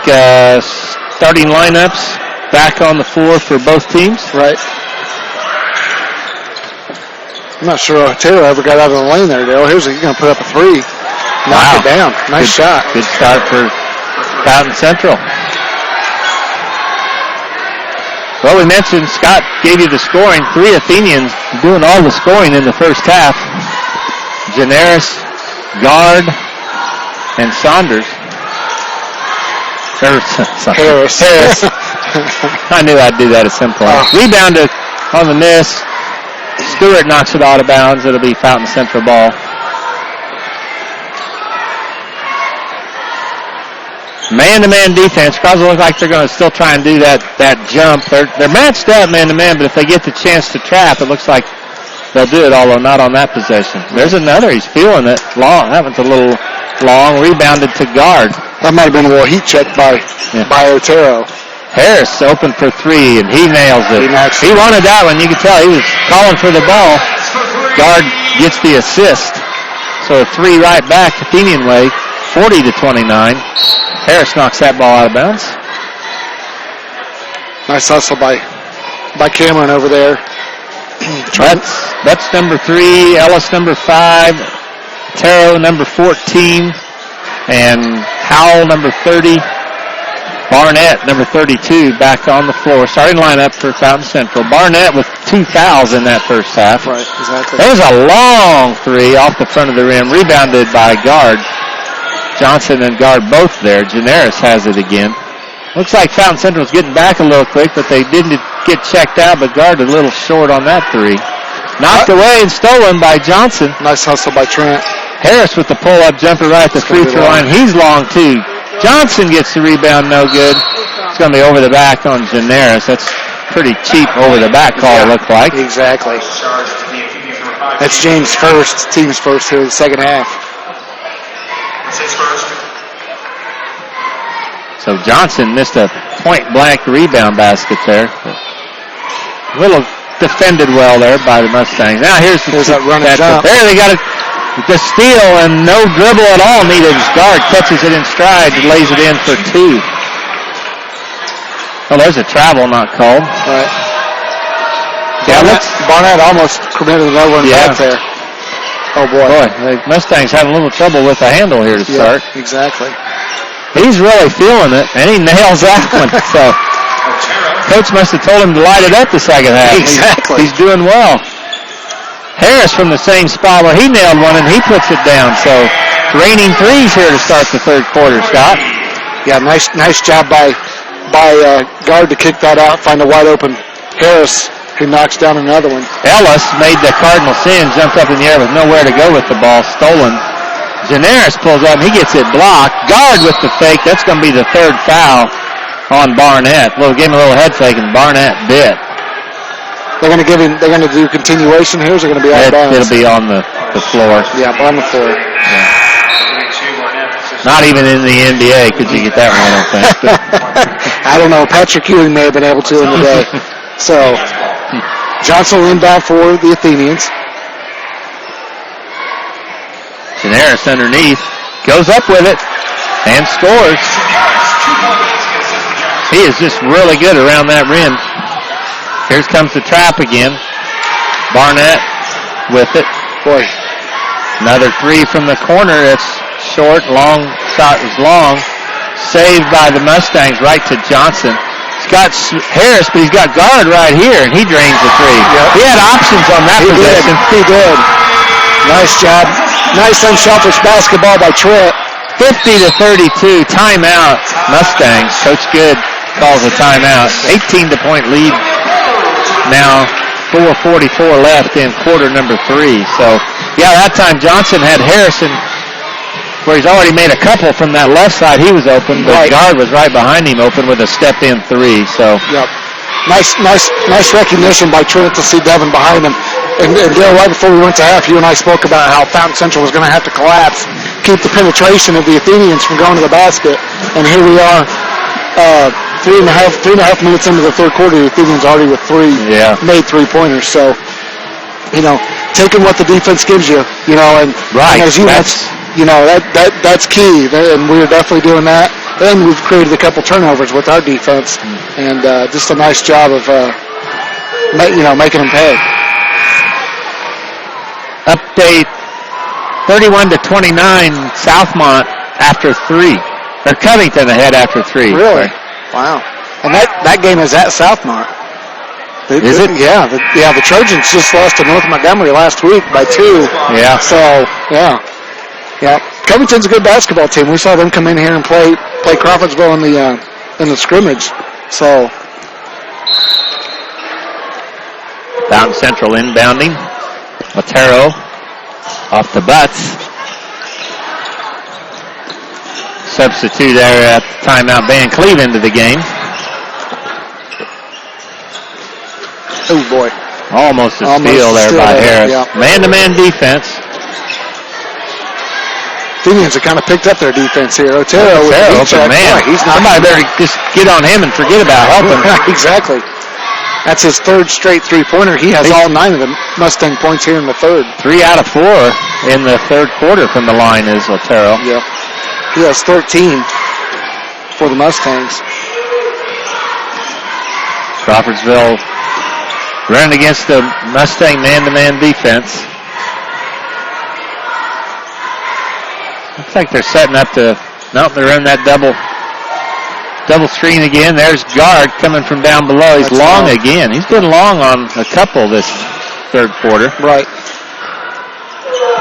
Speaker 3: starting lineups back on the floor for both teams.
Speaker 4: Right. I'm not sure Taylor ever got out of the lane there, Dale. He's going to put up a three. Knock it down. Nice shot.
Speaker 3: Good start for Fountain Central. Well, we mentioned Scott gave you the scoring. 3 Athenians doing all the scoring in the first half. Janaris, Guard, and Saunders.
Speaker 4: Harris.
Speaker 3: I knew I'd do that at some point. Rebounded on the miss. Stewart knocks it out of bounds. It'll be Fountain Central ball. Man-to-man defense. Crawfordsville look like they're going to still try and do that jump. They're matched up man-to-man, but if they get the chance to trap, it looks like they'll do it, although not on that possession. There's another. He's feeling it. Long. That one's a little long. Rebounded to Guard.
Speaker 4: That might have been a little heat check by Otero.
Speaker 3: Harris open for 3, and he nails it. He wanted that one. You can tell he was calling for the ball. Guard gets the assist. So a 3 right back, Athenian way, 40-29. Harris knocks that ball out of bounds.
Speaker 4: Nice hustle by Cameron over there.
Speaker 3: That's number 3, Ellis number 5, Otero number 14, and Howell number 30. Barnett, number 32, back on the floor. Starting lineup for Fountain Central. Barnett with 2 fouls in that first half.
Speaker 4: Right, exactly.
Speaker 3: There's a long 3 off the front of the rim, rebounded by Guard. Johnson and Guard both there. Janaris has it again. Looks like Fountain Central's getting back a little quick, but they didn't get checked out, but Guard a little short on that 3. Knocked away and stolen by Johnson.
Speaker 4: Nice hustle by Trent.
Speaker 3: Harris with the pull-up jumper right at the free throw line. He's long, too. Johnson gets the rebound, no good. It's going to be over the back on Janaris. That's pretty cheap over the back call, it looked like.
Speaker 4: Exactly. That's James' team's first here in the second half.
Speaker 3: So Johnson missed a point-blank rebound basket there. A little defended well there by the Mustangs. Now here's
Speaker 4: that running jump.
Speaker 3: There they got it. The steal and no dribble at all needed. Guard catches it in stride and lays it in for 2. Oh, there's a travel not called.
Speaker 4: Right.
Speaker 3: Yeah,
Speaker 4: Barnett almost committed another one back there. Oh, boy.
Speaker 3: The Mustangs having a little trouble with the handle here to start.
Speaker 4: Exactly.
Speaker 3: He's really feeling it, and he nails that one. So, Coach must have told him to light it up the second half.
Speaker 4: Exactly.
Speaker 3: He's doing well. Harris from the same spot where he nailed one, and he puts it down. So, raining 3s here to start the third quarter, Scott.
Speaker 4: Yeah, nice job by Guard to kick that out, find a wide open Harris, who knocks down another one.
Speaker 3: Ellis made the cardinal sin, jumped up in the air with nowhere to go with the ball, stolen. Janaris pulls up, and he gets it blocked. Guard with the fake. That's going to be the 3rd foul on Barnett. Gave him a little head fake, and Barnett bit.
Speaker 4: They're going to do continuation here, or is it going to be out of bounds?
Speaker 3: It'll be on the floor.
Speaker 4: Yeah, on the floor.
Speaker 3: Yeah. Not even in the NBA could you get that one, I don't think.
Speaker 4: I don't know. Patrick Ewing may have been able to in the day. So, Johnson will inbound for the Athenians.
Speaker 3: Janaris underneath, goes up with it, and scores. He is just really good around that rim. Here comes the trap again. Barnett with it.
Speaker 4: Boy.
Speaker 3: Another 3 from the corner. It's short, long shot is long. Saved by the Mustangs right to Johnson. He's got Harris, but he's got Guard right here, and he drains the 3. Yep. He had options on that possession.
Speaker 4: He did. Nice job. Nice unselfish basketball by Trent.
Speaker 3: 50-32, timeout, Mustangs. Coach Good calls a timeout. 18-point lead now, 4:44 left in quarter number 3. So, yeah, that time Johnson had Harrison where he's already made a couple from that left side. He was open. The guard was right behind him open with a step-in three. So.
Speaker 4: Yep. Nice recognition by Trent to see Devin behind him. And Dale, right before we went to half, you and I spoke about how Fountain Central was going to have to collapse, keep the penetration of the Athenians from going to the basket. And here we are, 3.5 minutes into the third quarter. The Athenians already with made three-pointers. So, taking what the defense gives you, and as you that's key, and we're definitely doing that. And we've created a couple turnovers with our defense, and just a nice job of making them pay.
Speaker 3: Update: 31-29, Southmont after three. Or Covington ahead after three.
Speaker 4: Really? Wow. And that game is at Southmont.
Speaker 3: Is it?
Speaker 4: Yeah. The Trojans just lost to North Montgomery last week by 2.
Speaker 3: Yeah.
Speaker 4: So, yeah. Covington's a good basketball team. We saw them come in here and play Crawfordsville in the scrimmage. So,
Speaker 3: Fountain Central inbounding. Otero off the butts. Substitute there at the timeout. Van Cleve into the game.
Speaker 4: Oh boy!
Speaker 3: Almost a steal there by Harris.
Speaker 4: Yeah.
Speaker 3: Man-to-man defense.
Speaker 4: Athenians have kind of picked up their defense here. Otero with
Speaker 3: open
Speaker 4: check.
Speaker 3: man.
Speaker 4: Boy,
Speaker 3: Somebody better just get on him and forget about helping.
Speaker 4: Exactly. That's his third straight three-pointer. He has all 9 of the Mustang points here in the third.
Speaker 3: 3 out of 4 in the third quarter from the line is Otero.
Speaker 4: Yep. He has 13 for the Mustangs.
Speaker 3: Crawfordsville running against the Mustang man-to-man defense. Looks like they're setting up to... Nope, they're running that double screen again. There's guard coming from down below. He's long again. He's been long on a couple this third quarter.
Speaker 4: Right.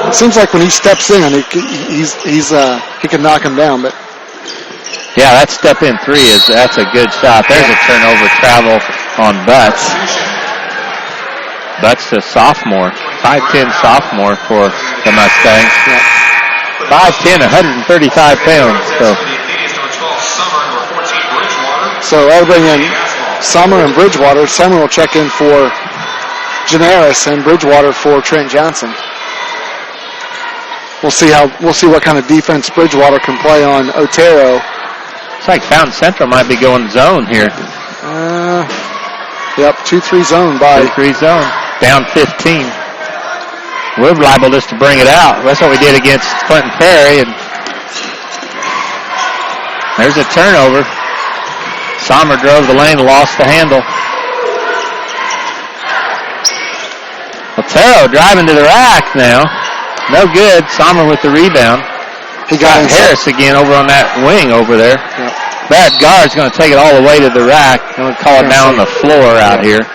Speaker 4: It seems like when he steps in, he can knock him down. But
Speaker 3: yeah, that step-in three that's a good shot. There's a turnover travel on Butts. Butts, a sophomore, 5'10" sophomore for the Mustangs.
Speaker 4: Yeah.
Speaker 3: 5'10", 135 pounds.
Speaker 4: So that'll bring in Summer and Bridgewater. Summer will check in for Janaris and Bridgewater for Trent Johnson. We'll see what kind of defense Bridgewater can play on Otero.
Speaker 3: It's like Fountain Central might be going zone here.
Speaker 4: Yep, 2-3 zone by
Speaker 3: 2-3 zone. Down 15. We're liable just to bring it out. That's what we did against Clinton Ferry. And there's a turnover. Sommer drove the lane, lost the handle. Otero driving to the rack now. No good. Sommer with the rebound. He got Harris again over on that wing over there.
Speaker 4: Yep.
Speaker 3: That guard's going to take it all the way to the rack. I'm going to call it down on the floor out here.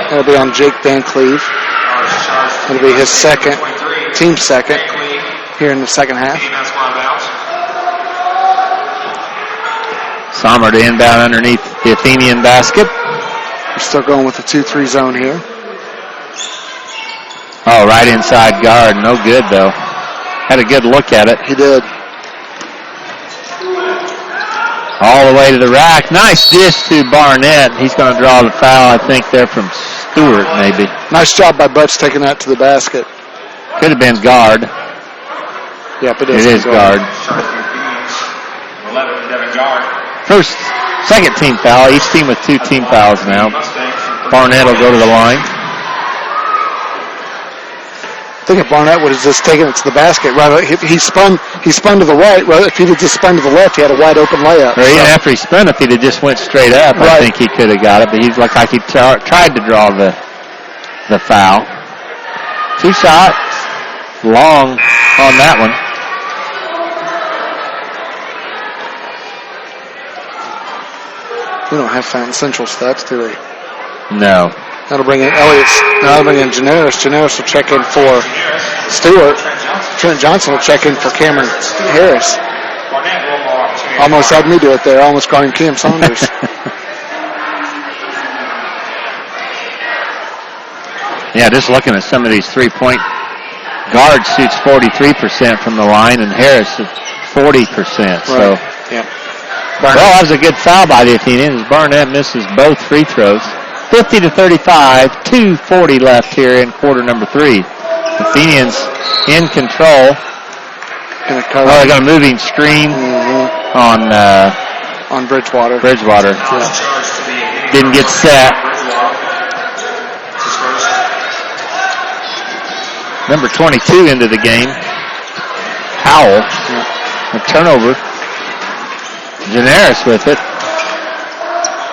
Speaker 4: That'll be on Jake Van Cleve. It'll be his team second here in the second half.
Speaker 3: Sommer to inbound underneath the Athenian basket.
Speaker 4: We're still going with the 2-3 zone here.
Speaker 3: Oh, right inside guard. No good, though. Had a good look at it.
Speaker 4: He did.
Speaker 3: All the way to the rack. Nice dish to Barnett. He's going to draw the foul, I think, there from Stewart, maybe.
Speaker 4: Nice job by Butch taking that to the basket.
Speaker 3: Could have been guard.
Speaker 4: Yep, it
Speaker 3: is guard. Second team foul. Each team with 2 team fouls now. Barnett will go to the line.
Speaker 4: I think if Barnett would have just taken it to the basket, right? He spun to the right. Right? If he had just spun to the left, he had a wide open layup.
Speaker 3: Or even after he spun, if he'd have just went straight up, I think he could have got it. But he looked like he tried to draw the foul. 2 shots, long on that one.
Speaker 4: We don't have Fountain Central stats, do we?
Speaker 3: No.
Speaker 4: That'll bring in Elliott. That'll bring in Janaris. Janaris will check in for Stewart. Trent Johnson will check in for Cameron Harris. Almost had me do it there. Almost calling Cam Saunders.
Speaker 3: Yeah, just looking at some of these 3-point Guard shoots 43% from the line, and Harris is 40%. So,
Speaker 4: yeah.
Speaker 3: Well, that was a good foul by the Athenians. Barnett misses both free throws. 50-35, 2:40 left here in quarter number 3. Athenians in control. They got a moving screen on
Speaker 4: Bridgewater.
Speaker 3: Yeah. Didn't get set. Number 22 into the game. Howell. A turnover. Janaris with it.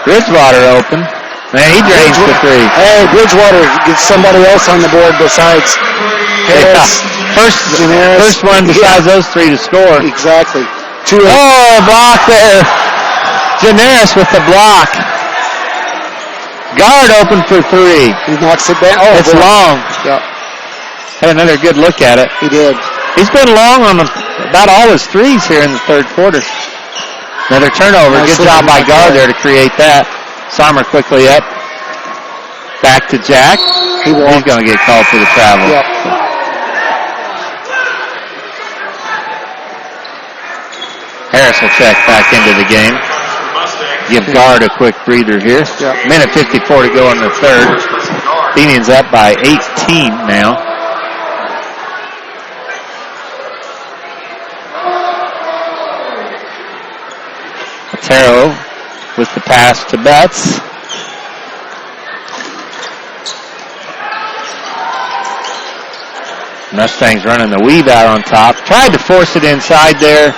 Speaker 3: Bridgewater open. Man, he drains the three.
Speaker 4: Hey, Bridgewater gets somebody else on the board besides Harris.
Speaker 3: First one besides those three to score.
Speaker 4: Exactly.
Speaker 3: Block there. Janaris with the block. Guard open for three.
Speaker 4: He knocks it down.
Speaker 3: It's long.
Speaker 4: Yep.
Speaker 3: Had another good look at it.
Speaker 4: He did.
Speaker 3: He's been long on about all his threes here in the third quarter. Another turnover. Good job by Guard there to create that. Sommer quickly up. Back to Jack. He's going to get called for the travel.
Speaker 4: Yep.
Speaker 3: Harris will check back into the game. Give Guard a quick breather here.
Speaker 4: Yep.
Speaker 3: Minute 54 to go in the third. Athenians up by 18 now. Otero with the pass to Betts. Mustangs running the weave out on top. Tried to force it inside there.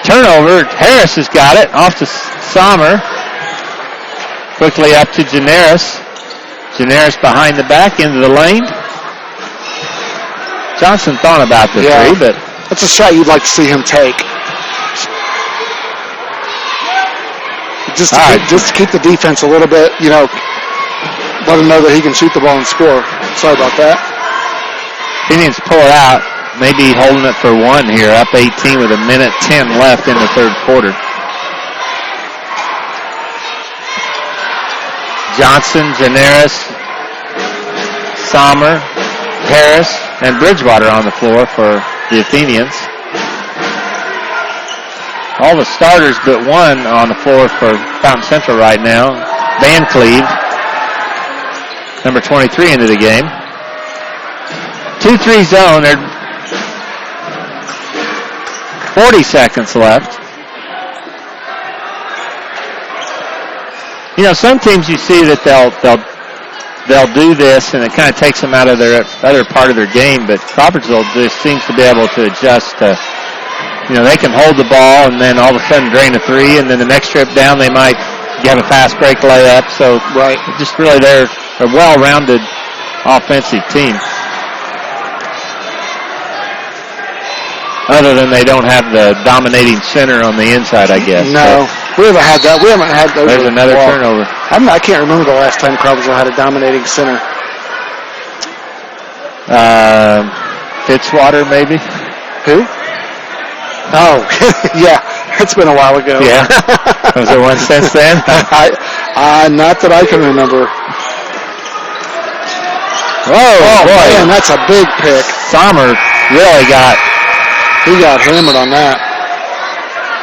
Speaker 3: Turnover. Harris has got it. Off to Sommer. Quickly up to Janaris. Janaris behind the back into the lane. Johnson thought about the three, but
Speaker 4: that's a shot you'd like to see him take. Just to keep the defense a little bit, let him know that he can shoot the ball and score. Sorry about that.
Speaker 3: Indians pull it out. Maybe holding it for one here, up 18 with a minute 10 left in the third quarter. Johnson, Janaris, Sommer, Harris, and Bridgewater on the floor for the Athenians. All the starters but one on the floor for Fountain Central right now. Van Cleve, number 23 into the game. 2-3 zone. They're 40 seconds left. Some teams you see that they'll do this, and it kind of takes them out of their other part of their game. But Crawfordsville just seems to be able to adjust to. They can hold the ball and then all of a sudden drain a three, and then the next trip down they might have a fast break layup. So just really they're a well-rounded offensive team. Other than they don't have the dominating center on the inside, I guess.
Speaker 4: No, we haven't had that. We haven't had those.
Speaker 3: There's another turnover.
Speaker 4: I can't remember the last time Crawfordsville had a dominating center.
Speaker 3: Fitzwater, maybe?
Speaker 4: Who? Oh, yeah. It's been a while ago.
Speaker 3: Yeah. Was there one since then?
Speaker 4: Not that I can remember.
Speaker 3: Oh boy.
Speaker 4: Man, that's a big pick.
Speaker 3: Sommer really got
Speaker 4: hammered on that.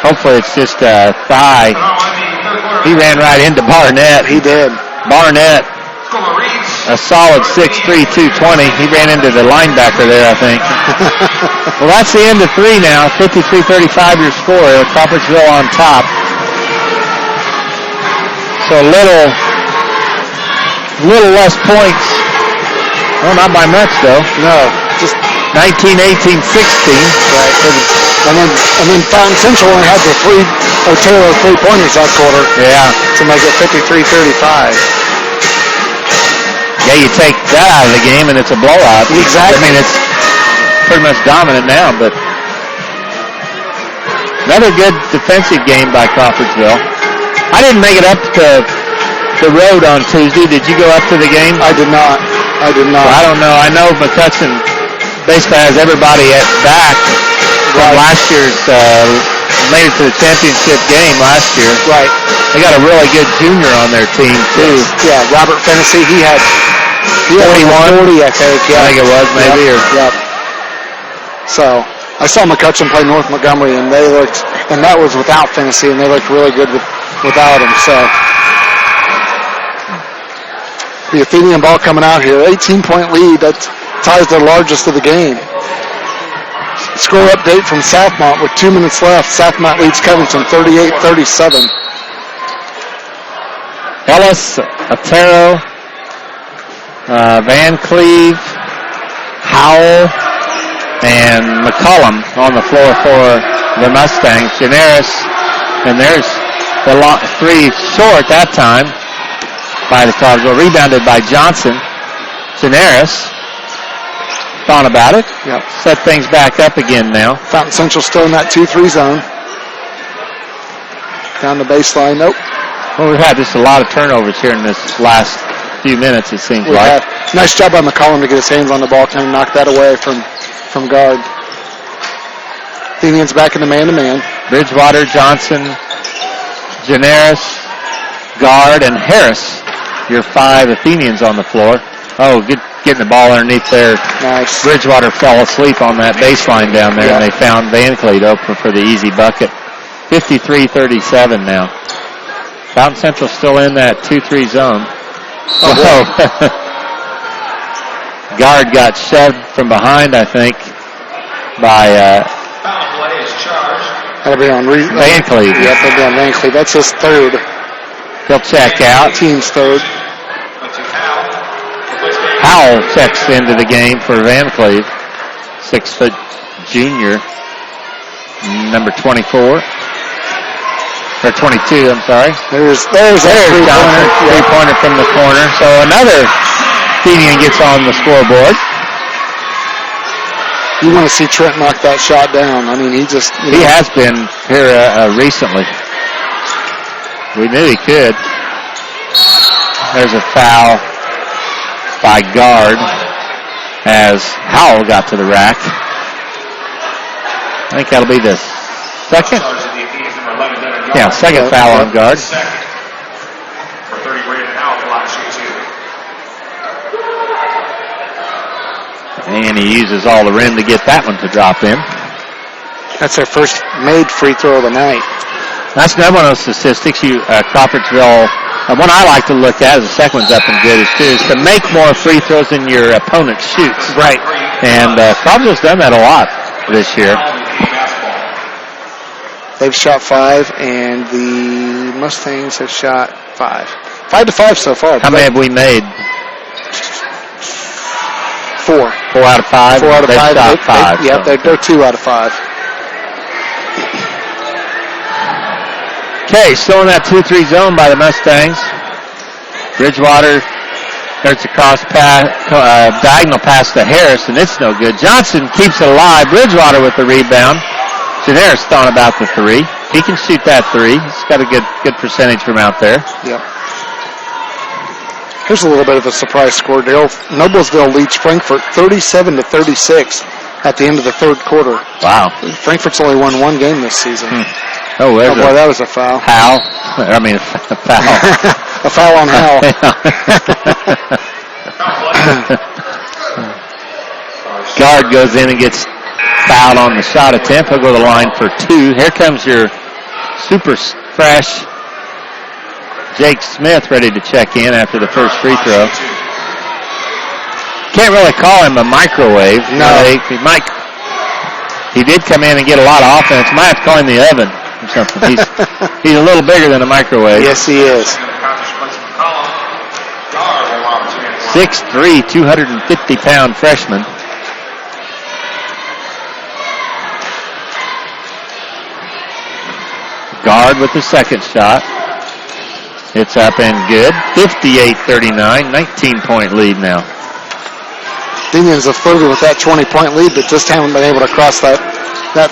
Speaker 3: Hopefully it's just a thigh. He ran right into Barnett.
Speaker 4: He did.
Speaker 3: Barnett, a solid 6'3", 220. He ran into the linebacker there, I think. Well, that's the end of three now. 53-35 your score. Crawfordsville on top. So a little less points. Well, not by much, though.
Speaker 4: No, just
Speaker 3: 19, 18, 16.
Speaker 4: Right. And then Fountain Central only had the Otero three-pointers that quarter.
Speaker 3: Yeah.
Speaker 4: To make it 53-35.
Speaker 3: Yeah, you take that out of the game and it's a blowout.
Speaker 4: Exactly.
Speaker 3: I mean, it's pretty much dominant now, but another good defensive game by Crawfordsville. I didn't make it up to the road on Tuesday. Did you go up to the game?
Speaker 4: I did not.
Speaker 3: Well, I don't know. I know McCutcheon basically has everybody back from last year's, made it to the championship game last year.
Speaker 4: Right.
Speaker 3: They got a really good junior on their team, too.
Speaker 4: Yeah, Robert Fennessy, he had
Speaker 3: 41?
Speaker 4: 40, I think. Yeah.
Speaker 3: I think it was, maybe.
Speaker 4: Yep. So I saw McCutcheon play North Montgomery, and that was without Tennessee, and they looked really good without him. So the Athenian ball coming out here, 18-point lead. That ties the largest of the game. Score update from Southmont with 2 minutes left. Southmont leads Covington 38-37.
Speaker 3: Ellis, Otero, Van Cleve, Howell, and McCullum on the floor for the Mustangs. Generis, and there's the three short that time by the Crawfordsville. Rebounded by Johnson. Generis thought about it.
Speaker 4: Yep.
Speaker 3: Set things back up again now.
Speaker 4: Fountain Central still in that 2-3 zone. Down the baseline. Nope.
Speaker 3: Well, we've had just a lot of turnovers here in this last few minutes, it seems like.
Speaker 4: Nice job by McCollum to get his hands on the ball, kind of knock that away from guard. Athenians back in the man-to-man.
Speaker 3: Bridgewater, Johnson, Generis, Guard, and Harris. Your 5 Athenians on the floor. Oh, getting the ball underneath there.
Speaker 4: Nice.
Speaker 3: Bridgewater fell asleep on that baseline down there, and they found Van Cleve open for the easy bucket. 53-37 now. Fountain Central still in that 2-3 zone. Oh. Guard got shoved from behind, I think, by
Speaker 4: that'll be on
Speaker 3: Van Cleve.
Speaker 4: Yep, that'll be on Van Cleve. That's his third.
Speaker 3: He'll check out.
Speaker 4: Team's third.
Speaker 3: Howell checks into the game for Van Cleve. 6-foot junior, number 24. Or 22, I'm sorry.
Speaker 4: There's Johnson,
Speaker 3: three-pointer from the corner. So another Athenian gets on the scoreboard.
Speaker 4: You want to see Trent knock that shot down. I mean, he
Speaker 3: has been here recently. We knew he could. There's a foul by Guard as Howell got to the rack. I think that'll be the second. Yeah, second foul on Guard.
Speaker 1: For 30 Braden Howell for last year, too.
Speaker 3: And he uses all the rim to get that one to drop in.
Speaker 4: That's their first made free throw of the night.
Speaker 3: That's another one of those statistics. Crawfordsville, one I like to look at, as the second one's up and good, is to make more free throws than your opponent shoots.
Speaker 4: Right.
Speaker 3: And Crawfordsville's done that a lot this year.
Speaker 4: They've shot 5, and the Mustangs have shot 5. 5 so far.
Speaker 3: How many have we made?
Speaker 4: 4.
Speaker 3: 4 out of 5?
Speaker 4: 4 out of 5.
Speaker 3: They've shot 5.
Speaker 4: Yep, they're 2 out of 5.
Speaker 3: Okay, still in that 2-3 zone by the Mustangs. Bridgewater, there's a cross pass, diagonal pass to Harris, and it's no good. Johnson keeps it alive. Bridgewater with the rebound. Generis thought about the 3. He can shoot that 3. He's got a good percentage from out there.
Speaker 4: Yep. Here's a little bit of a surprise score. Noblesville leads Frankfort 37-36 at the end of the third quarter.
Speaker 3: Wow.
Speaker 4: Frankfort's only won 1 game this season.
Speaker 3: Oh, boy,
Speaker 4: that was a foul.
Speaker 3: A foul.
Speaker 4: A foul on Howell.
Speaker 3: Guard goes in and gets fouled on the shot attempt. He'll go to the line for 2. Here comes your super fresh Jake Smith ready to check in after the first free throw. Can't really call him a microwave.
Speaker 4: No.
Speaker 3: He did come in and get a lot of offense. Might have to call him the oven or something. He's a little bigger than a microwave.
Speaker 4: Yes, he is.
Speaker 3: 6'3", 250-pound freshman. Guard with the second shot. It's up and good. 58-39, 19-point lead now.
Speaker 4: Athenians have flirted with that 20-point lead, but just haven't been able to cross that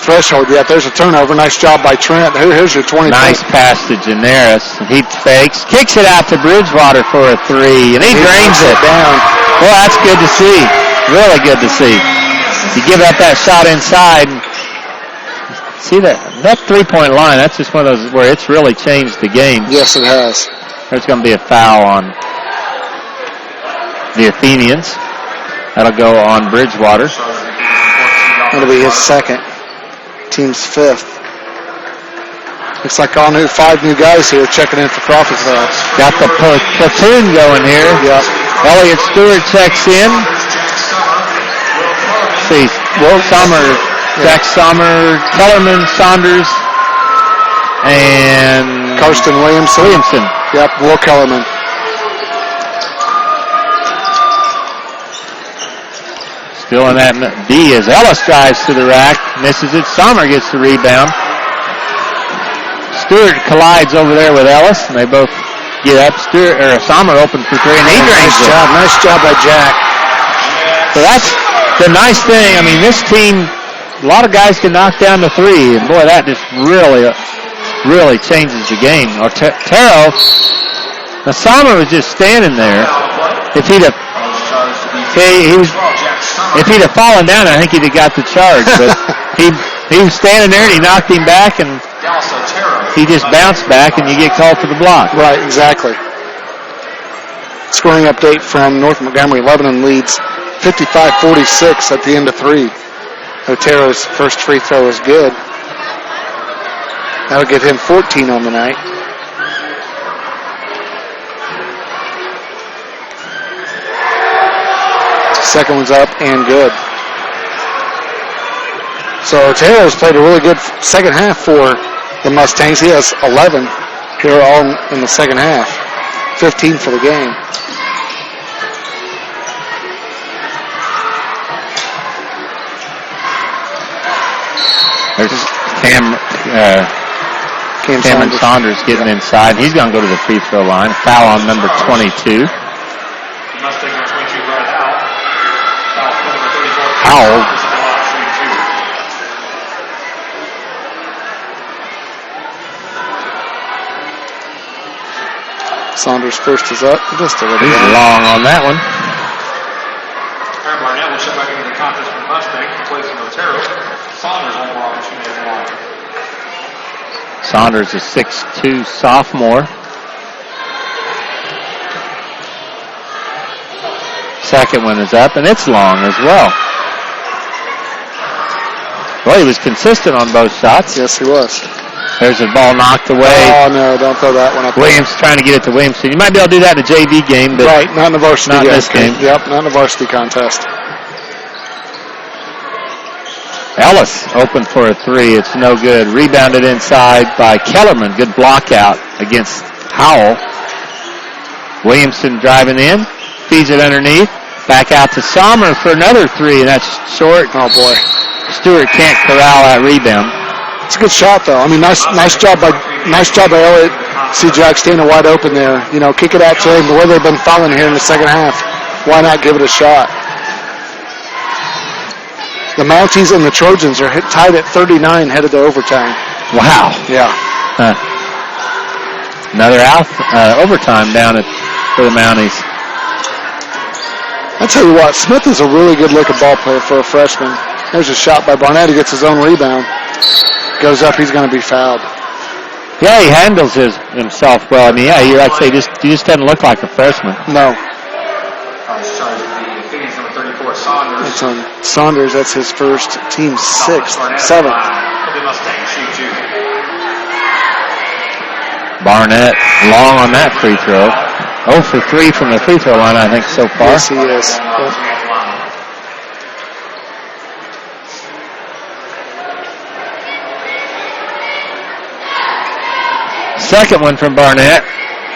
Speaker 4: threshold yet. There's a turnover. Nice job by Trent. Here's your 20.
Speaker 3: Nice pass to Generis. He fakes, kicks it out to Bridgewater for a 3, and he drains it
Speaker 4: down.
Speaker 3: Well, that's good to see. Really good to see. You give up that shot inside. See that 3-point line, that's just one of those where it's really changed the game.
Speaker 4: Yes, it has.
Speaker 3: There's going to be a foul on the Athenians. That'll go on Bridgewater.
Speaker 4: That'll be his second. Team's fifth. Looks like all new 5 new guys here checking in for Crawfordsville.
Speaker 3: Got the platoon going here.
Speaker 4: Yep.
Speaker 3: Elliott Stewart checks in. See, Will Sommer, Jack Sommer, Kellerman, Saunders, and
Speaker 4: Karsten Williamson. Yep, Will Kellerman.
Speaker 3: Still in that D as Ellis drives to the rack, misses it. Sommer gets the rebound. Stewart collides over there with Ellis, and they both get up. Sommer open for 3, and he drains it.
Speaker 4: Nice job by Jack.
Speaker 3: So that's the nice thing. I mean, this team, a lot of guys can knock down the 3, and boy, that just really changes the game. Otero, now Sommer was just standing there. If he'd have fallen down, I think he'd have got the charge. But he was standing there, and he knocked him back, and he just bounced back, and you get called for the block.
Speaker 4: Right, exactly. Scoring update from North Montgomery. Lebanon leads 55-46 at the end of 3. Otero's first free throw is good. That'll get him 14 on the night. Second one's up and good. So Otero's played a really good second half for the Mustangs. He has 11 here all in the second half. 15 for the game.
Speaker 3: There's Cameron Saunders getting inside. He's going to go to the free throw line. Foul on number 22. Howell.
Speaker 4: Saunders first is up. Just a little
Speaker 3: He's long on that one.
Speaker 1: Aaron Barnett will check back into the contest for Mustang, replacing Otero. Saunders one more opportunity at the line.
Speaker 3: Saunders is 6'2" sophomore. Second one is up, and it's long as well. Well, he was consistent on both shots.
Speaker 4: Yes, he was.
Speaker 3: There's a ball knocked away.
Speaker 4: Oh, no, don't throw that one up.
Speaker 3: Williams trying to get it to Williamson. You might be able to do that in a JV game, but
Speaker 4: right, not in the varsity
Speaker 3: not in this game.
Speaker 4: Yep, not in the varsity contest.
Speaker 3: Ellis open for a 3. It's no good. Rebounded inside by Kellerman. Good block out against Howell. Williamson driving in. Feeds it underneath. Back out to Sommer for another 3, and that's short.
Speaker 4: Oh, boy.
Speaker 3: Stewart can't corral that rebound.
Speaker 4: It's a good shot, though. I mean, nice job by Elliott. See Jack standing wide open there. You know, kick it out to him. The way they've been fouling here in the second half, why not give it a shot? The Mounties and the Trojans are tied at 39, headed to overtime.
Speaker 3: Wow.
Speaker 4: Yeah.
Speaker 3: Another overtime down for the Mounties.
Speaker 4: I tell you what, Smith is a really good-looking ball player for a freshman. There's a shot by Barnett. He gets his own rebound. Goes up. He's going to be fouled.
Speaker 3: Yeah, he handles himself well. I mean, yeah, you're like say, he just doesn't look like a freshman.
Speaker 4: No.
Speaker 1: Athenians number 34, Saunders.
Speaker 4: It's on Saunders. That's his first, team 6th, 7th.
Speaker 1: The Mustangs shoot 2.
Speaker 3: Barnett long on that free throw. 0 for 3 from the free throw line, I think, so far.
Speaker 4: Yes, he is.
Speaker 3: Second one from Barnett.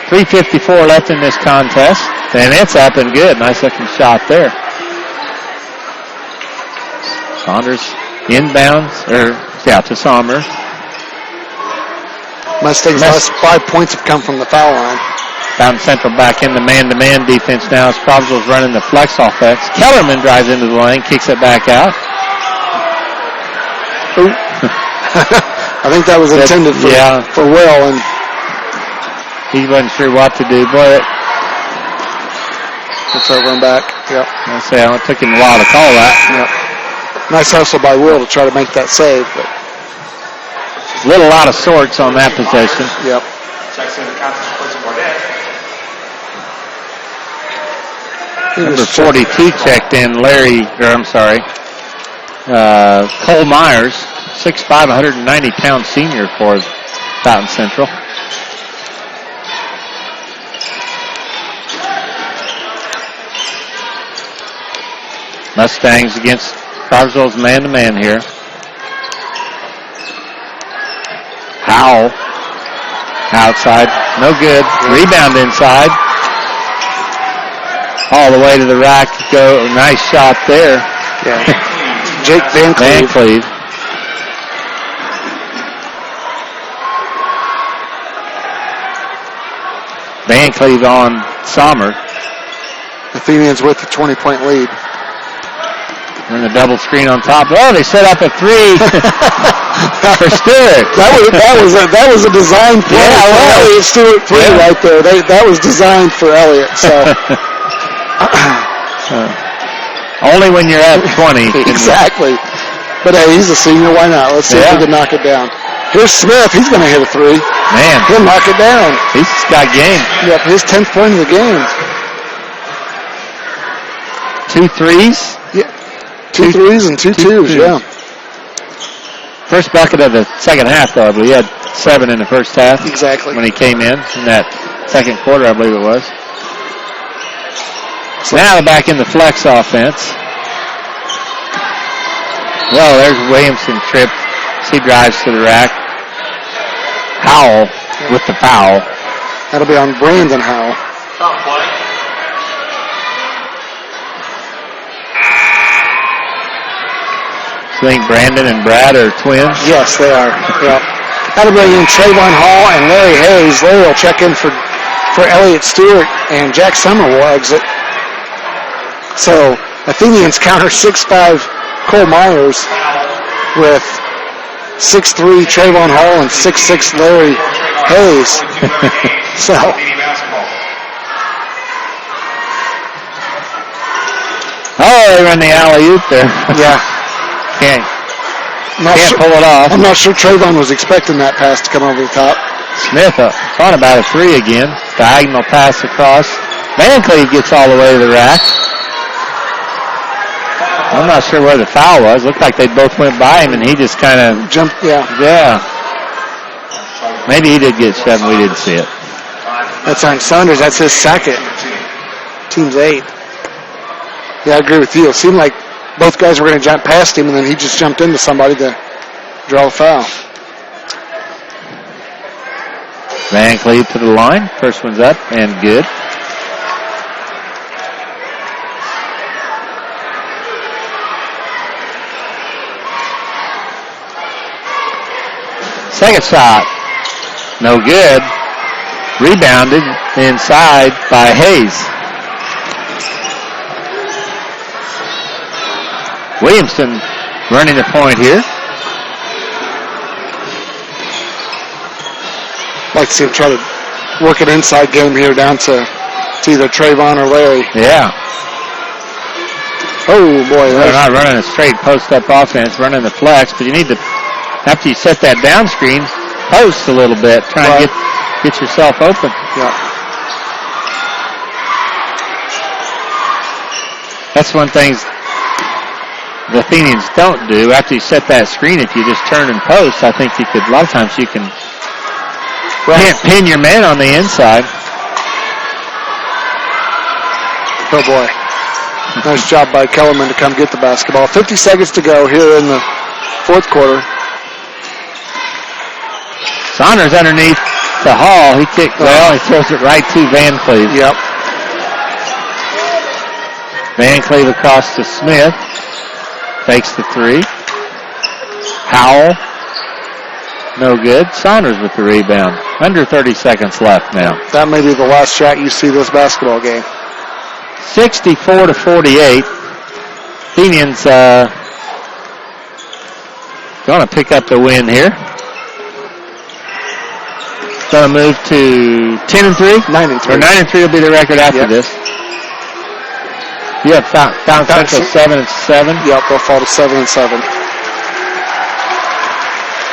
Speaker 3: 3:54 left in this contest. And it's up and good. Nice looking shot there. Saunders inbounds, to Sommer.
Speaker 4: Mustangs' last 5 points have come from the foul line.
Speaker 3: Fountain Central back in the man-to-man defense now as Crawfordsville's running the flex offense. Kellerman drives into the lane, kicks it back out.
Speaker 4: I think that was intended for Will, and
Speaker 3: he wasn't sure what to do. Boy,
Speaker 4: it's over and back. Yep.
Speaker 3: It took him a while to call that.
Speaker 4: Yep. Nice hustle by Will to try to make that save, but
Speaker 3: little out of sorts on that possession.
Speaker 4: Yep.
Speaker 3: Number 42 checked in, Cole Myers, 6'5", 190-pound senior for Fountain Central. Mustangs against Crawfordsville's man-to-man here. Howell outside, no good. Rebound inside. All the way to the rack to go. Nice shot there.
Speaker 4: Yeah. Jake Van Cleve.
Speaker 3: Van Cleve on Sommer.
Speaker 4: Athenians with the 20-point lead.
Speaker 3: And the double screen on top. Oh, they set up a three for Stewart.
Speaker 4: That was a design play for Elliott Stewart three right there. That was designed for Elliott. So
Speaker 3: only when you're at 20.
Speaker 4: Exactly. But hey, he's a senior. Why not? Let's see if we can knock it down. Here's Smith. He's going to hit a three.
Speaker 3: Man,
Speaker 4: he'll knock it down.
Speaker 3: He's got game.
Speaker 4: Yep, his 10th point of the game.
Speaker 3: 2 threes.
Speaker 4: Yeah. 2 threes and 2 twos, yeah.
Speaker 3: First bucket of the second half, though, I believe. He had 7 in the first half.
Speaker 4: Exactly.
Speaker 3: When he came in that second quarter, I believe it was. So now they're back in the flex offense. Well, there's Williamson tripped. He drives to the rack. Howell with the foul.
Speaker 4: That'll be on Brandon Howell.
Speaker 3: I think Brandon and Brad are twins.
Speaker 4: Yes, they are. Yep. That'll bring in Trayvon Hall and Larry Hayes. Larry will check in for Elliott Stewart, and Jack Summer will exit. So Athenians counter 6'5" Cole Myers with 6'3" Trayvon Hall and 6'6" Larry Hayes. So
Speaker 3: they run the alley-oop there.
Speaker 4: Yeah.
Speaker 3: Can't pull it off.
Speaker 4: I'm not sure Trayvon was expecting that pass to come over the top.
Speaker 3: Smith thought about a three again. Diagonal pass across. Van Cleve gets all the way to the rack. I'm not sure where the foul was. Looked like they both went by him, and he just kind of
Speaker 4: jumped. Yeah.
Speaker 3: Maybe he did get shoved. We didn't see it.
Speaker 4: That's on Saunders. That's his second. Team's 8. Yeah, I agree with you. It seemed like both guys were going to jump past him, and then he just jumped into somebody to draw a foul.
Speaker 3: Van Cleve to the line. First one's up and good. Second shot. No good. Rebounded inside by Hayes. Williamson running the point here.
Speaker 4: Like to see him try to work an inside game here down to either Trayvon or Larry.
Speaker 3: Yeah.
Speaker 4: Oh, boy.
Speaker 3: They're not running a straight post-up offense, running the flex, but you need to, after you set that down screen, post a little bit, try and get yourself open.
Speaker 4: Yeah.
Speaker 3: That's one thing the Athenians don't do. After you set that screen, if you just turn and post, I think you could, a lot of times you can pin your man on the inside.
Speaker 4: Oh, boy. Nice job by Kellerman to come get the basketball. 50 seconds to go here in the fourth quarter.
Speaker 3: Saunders underneath the Hall. He kicked well. He throws it right to Van Cleve.
Speaker 4: Yep.
Speaker 3: Van Cleve across to Smith. Fakes the three. Howell. No good. Saunders with the rebound. Under 30 seconds left now.
Speaker 4: That may be the last shot you see this basketball game.
Speaker 3: 64-48. Athenians going to pick up the win here. Going to move to 10-3?
Speaker 4: 9-3.
Speaker 3: Or 9-3 will be the record after this. You have Fountain Central 7-7.
Speaker 4: Yep, they'll fall to 7-7.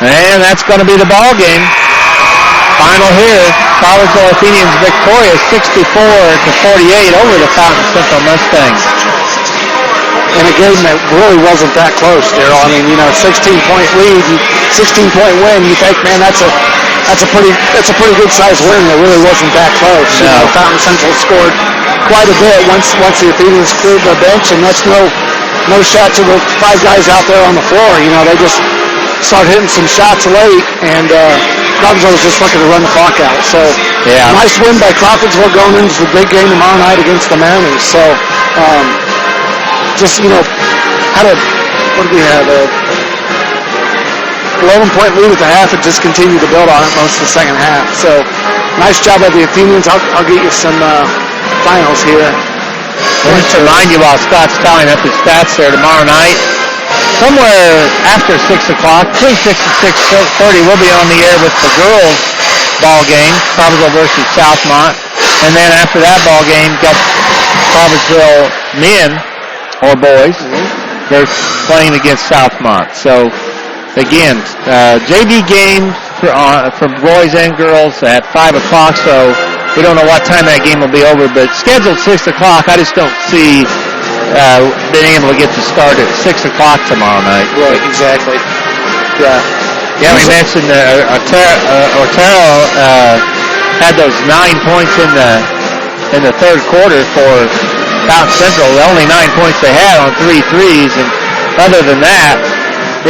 Speaker 3: And that's going to be the ball game. Final here, Crawfordsville Athenians victorious 64-48 over the Fountain Central Mustangs.
Speaker 4: In a game that really wasn't that close, Daryl. I mean, 16-point lead, 16-point win. You think, man, that's a pretty good sized win. It really wasn't that close.
Speaker 3: No.
Speaker 4: Fountain Central scored quite a bit once the Athenians cleared their bench, and that's no shot to the five guys out there on the floor. They just started hitting some shots late, and Crawfordsville was just looking to run the clock out. So, nice win by Crawfordsville going into the big game tomorrow night against the Mounties. So, what did we have? 11-point lead at the half. It just continued to build on it most of the second half. So, nice job by the Athenians. I'll get you some finals here.
Speaker 3: I'll just remind you while Scott's tallying up his stats there tomorrow night. Somewhere after 6 o'clock, between 6 and 6:30, we'll be on the air with the girls' ball game, Crawfordsville versus Southmont. And then after that ball game, got Crawfordsville men or boys. They're playing against Southmont. So, again, JV games for boys and girls at 5 o'clock. So, we don't know what time that game will be over, but scheduled 6 o'clock. I just don't see being able to get to start at 6 o'clock tomorrow night.
Speaker 4: Right, exactly. Yeah.
Speaker 3: Yeah, we mentioned Otero had those 9 points in the third quarter for Fountain Central. The only 9 points they had on 3 threes, and other than that,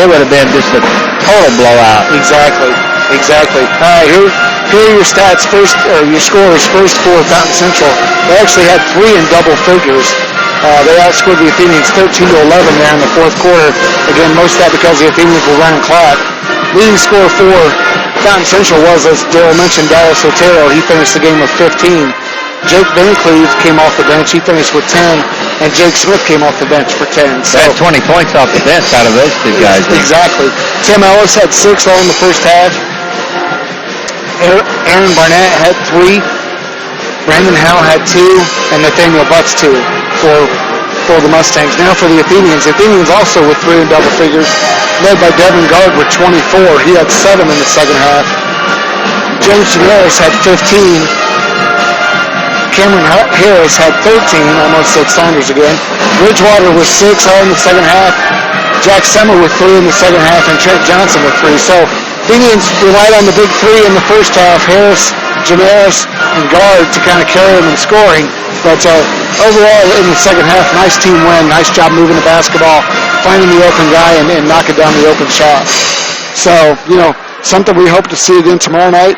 Speaker 3: it would have been just a total blowout.
Speaker 4: Exactly. All right, here are your stats first, or your scores first for Fountain Central. They actually had 3 in double figures. They outscored the Athenians 13-11 there in the fourth quarter. Again, most of that because the Athenians were running clock. Leading score for Fountain Central was, as Daryl mentioned, Dallas Otero. He finished the game with 15. Jake Van Cleve came off the bench. He finished with 10. And Jake Smith came off the bench for 10. So,
Speaker 3: they had 20 points off the bench out of those two guys.
Speaker 4: Exactly. Tim Ellis had 6 all in the first half. Aaron Barnett had 3. Brandon Howe had 2. And Nathaniel Butts 2 for the Mustangs. Now for the Athenians. The Athenians also with 3 in double figures, led by Devin Gard with 24. He had 7 in the second half. James Janaris had 15. Cameron Harris had 13, almost said Saunders again. Bridgewater was 6 all in the second half. Jack Semmer with 3 in the second half, and Trent Johnson with 3. So Athenians relied on the big 3 in the first half, Harris, Janaris, and Gard to kind of carry them in scoring. But overall, in the second half, nice team win. Nice job moving the basketball, finding the open guy, and knocking down the open shot. So, something we hope to see again tomorrow night.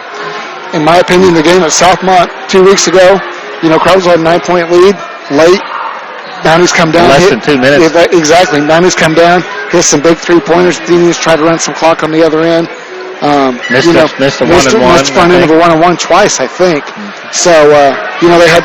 Speaker 4: In my opinion, the game at Southmont 2 weeks ago, Crawfordsville had a 9-point lead, late. Mounties come down.
Speaker 3: Less than 2 minutes.
Speaker 4: Exactly. Mounties come down, hit some big 3-pointers. Athenians tried to run some clock on the other end.
Speaker 3: Missed a 1-and-1.
Speaker 4: Missed front end of a 1-and-1 twice, I think. So, they had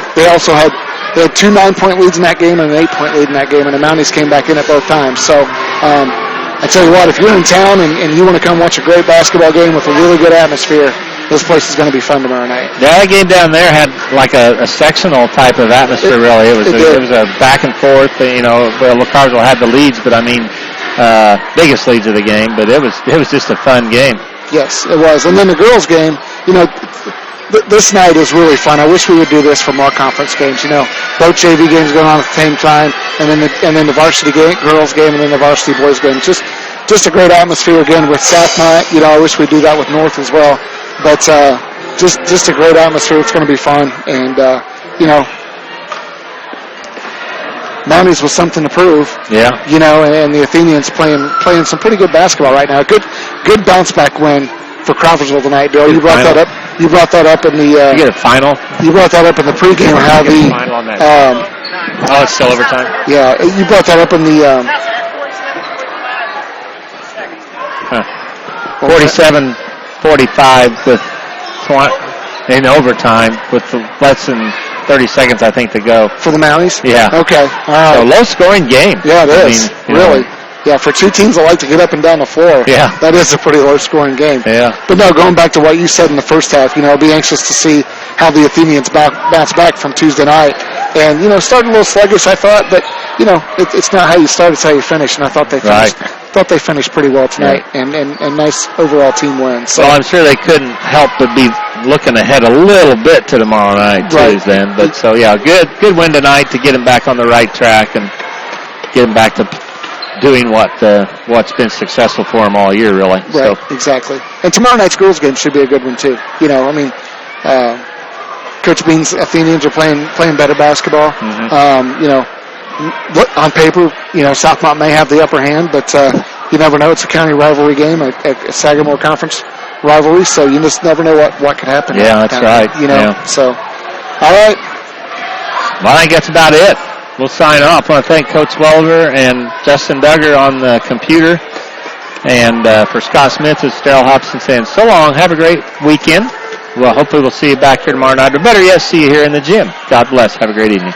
Speaker 4: 2 9-point leads in that game and an 8-point lead in that game, and the Mounties came back in at both times. So, I tell you what, if you're in town and you want to come watch a great basketball game with a really good atmosphere, this place is going to be fun tomorrow night.
Speaker 3: Yeah, that game down there had like a sectional type of atmosphere, really. It was a back and forth, where Crawfordsville had the leads, but biggest leads of the game, but it was just a fun game.
Speaker 4: Yes, it was. And then the girls' game, this night is really fun. I wish we would do this for more conference games. Both JV games going on at the same time, and then the varsity girls' game, and then the varsity boys' game. Just a great atmosphere again with Southmont. I wish we'd do that with North as well. But just a great atmosphere. It's going to be fun, and Mounties was something to prove. Yeah. And the Athenians playing some pretty good basketball right now. Good bounce back win for Crawfordsville tonight, Bill. You brought that up. You brought that up in the.
Speaker 3: You get a final.
Speaker 4: You brought that up in the pregame. How the
Speaker 3: final on that. It's still overtime.
Speaker 4: Yeah, you brought that up in the.
Speaker 3: 47-45 with in overtime with less than 30 seconds, I think, to go.
Speaker 4: For the Mounties?
Speaker 3: Yeah.
Speaker 4: Okay. All right.
Speaker 3: So low-scoring game.
Speaker 4: Yeah, it is. Really. Yeah, for two teams that like to get up and down the floor.
Speaker 3: Yeah.
Speaker 4: That is a pretty low-scoring game.
Speaker 3: Yeah.
Speaker 4: But no, going back to what you said in the first half, I'll be anxious to see how the Athenians bounce back from Tuesday night. And, started a little sluggish, I thought, but, it's not how you start, it's how you finish. And I thought they finished.
Speaker 3: Right.
Speaker 4: Thought they finished pretty well tonight, and nice overall team win. So.
Speaker 3: Well, I'm sure they couldn't help but be looking ahead a little bit to tomorrow night, too, then. But so, yeah, good win tonight to get them back on the right track and get them back to doing what's been successful for them all year, really.
Speaker 4: Right, so. Exactly. And tomorrow night's girls game should be a good one, too. You know, I mean, Coach Bean's Athenians are playing better basketball.
Speaker 3: Mm-hmm.
Speaker 4: You know, on paper, you know, Southmont may have the upper hand, but you never know. It's a county rivalry game, a Sagamore Conference rivalry, so you just never know what could happen.
Speaker 3: Yeah, that's right.
Speaker 4: You know, so, all right.
Speaker 3: Well, I think that's about it. We'll sign off. I want to thank Coach Welder and Justin Duggar on the computer. And for Scott Smith, it's Darrell Hobson saying so long. Have a great weekend. Well, hopefully we'll see you back here tomorrow night, or better yet, see you here in the gym. God bless. Have a great evening.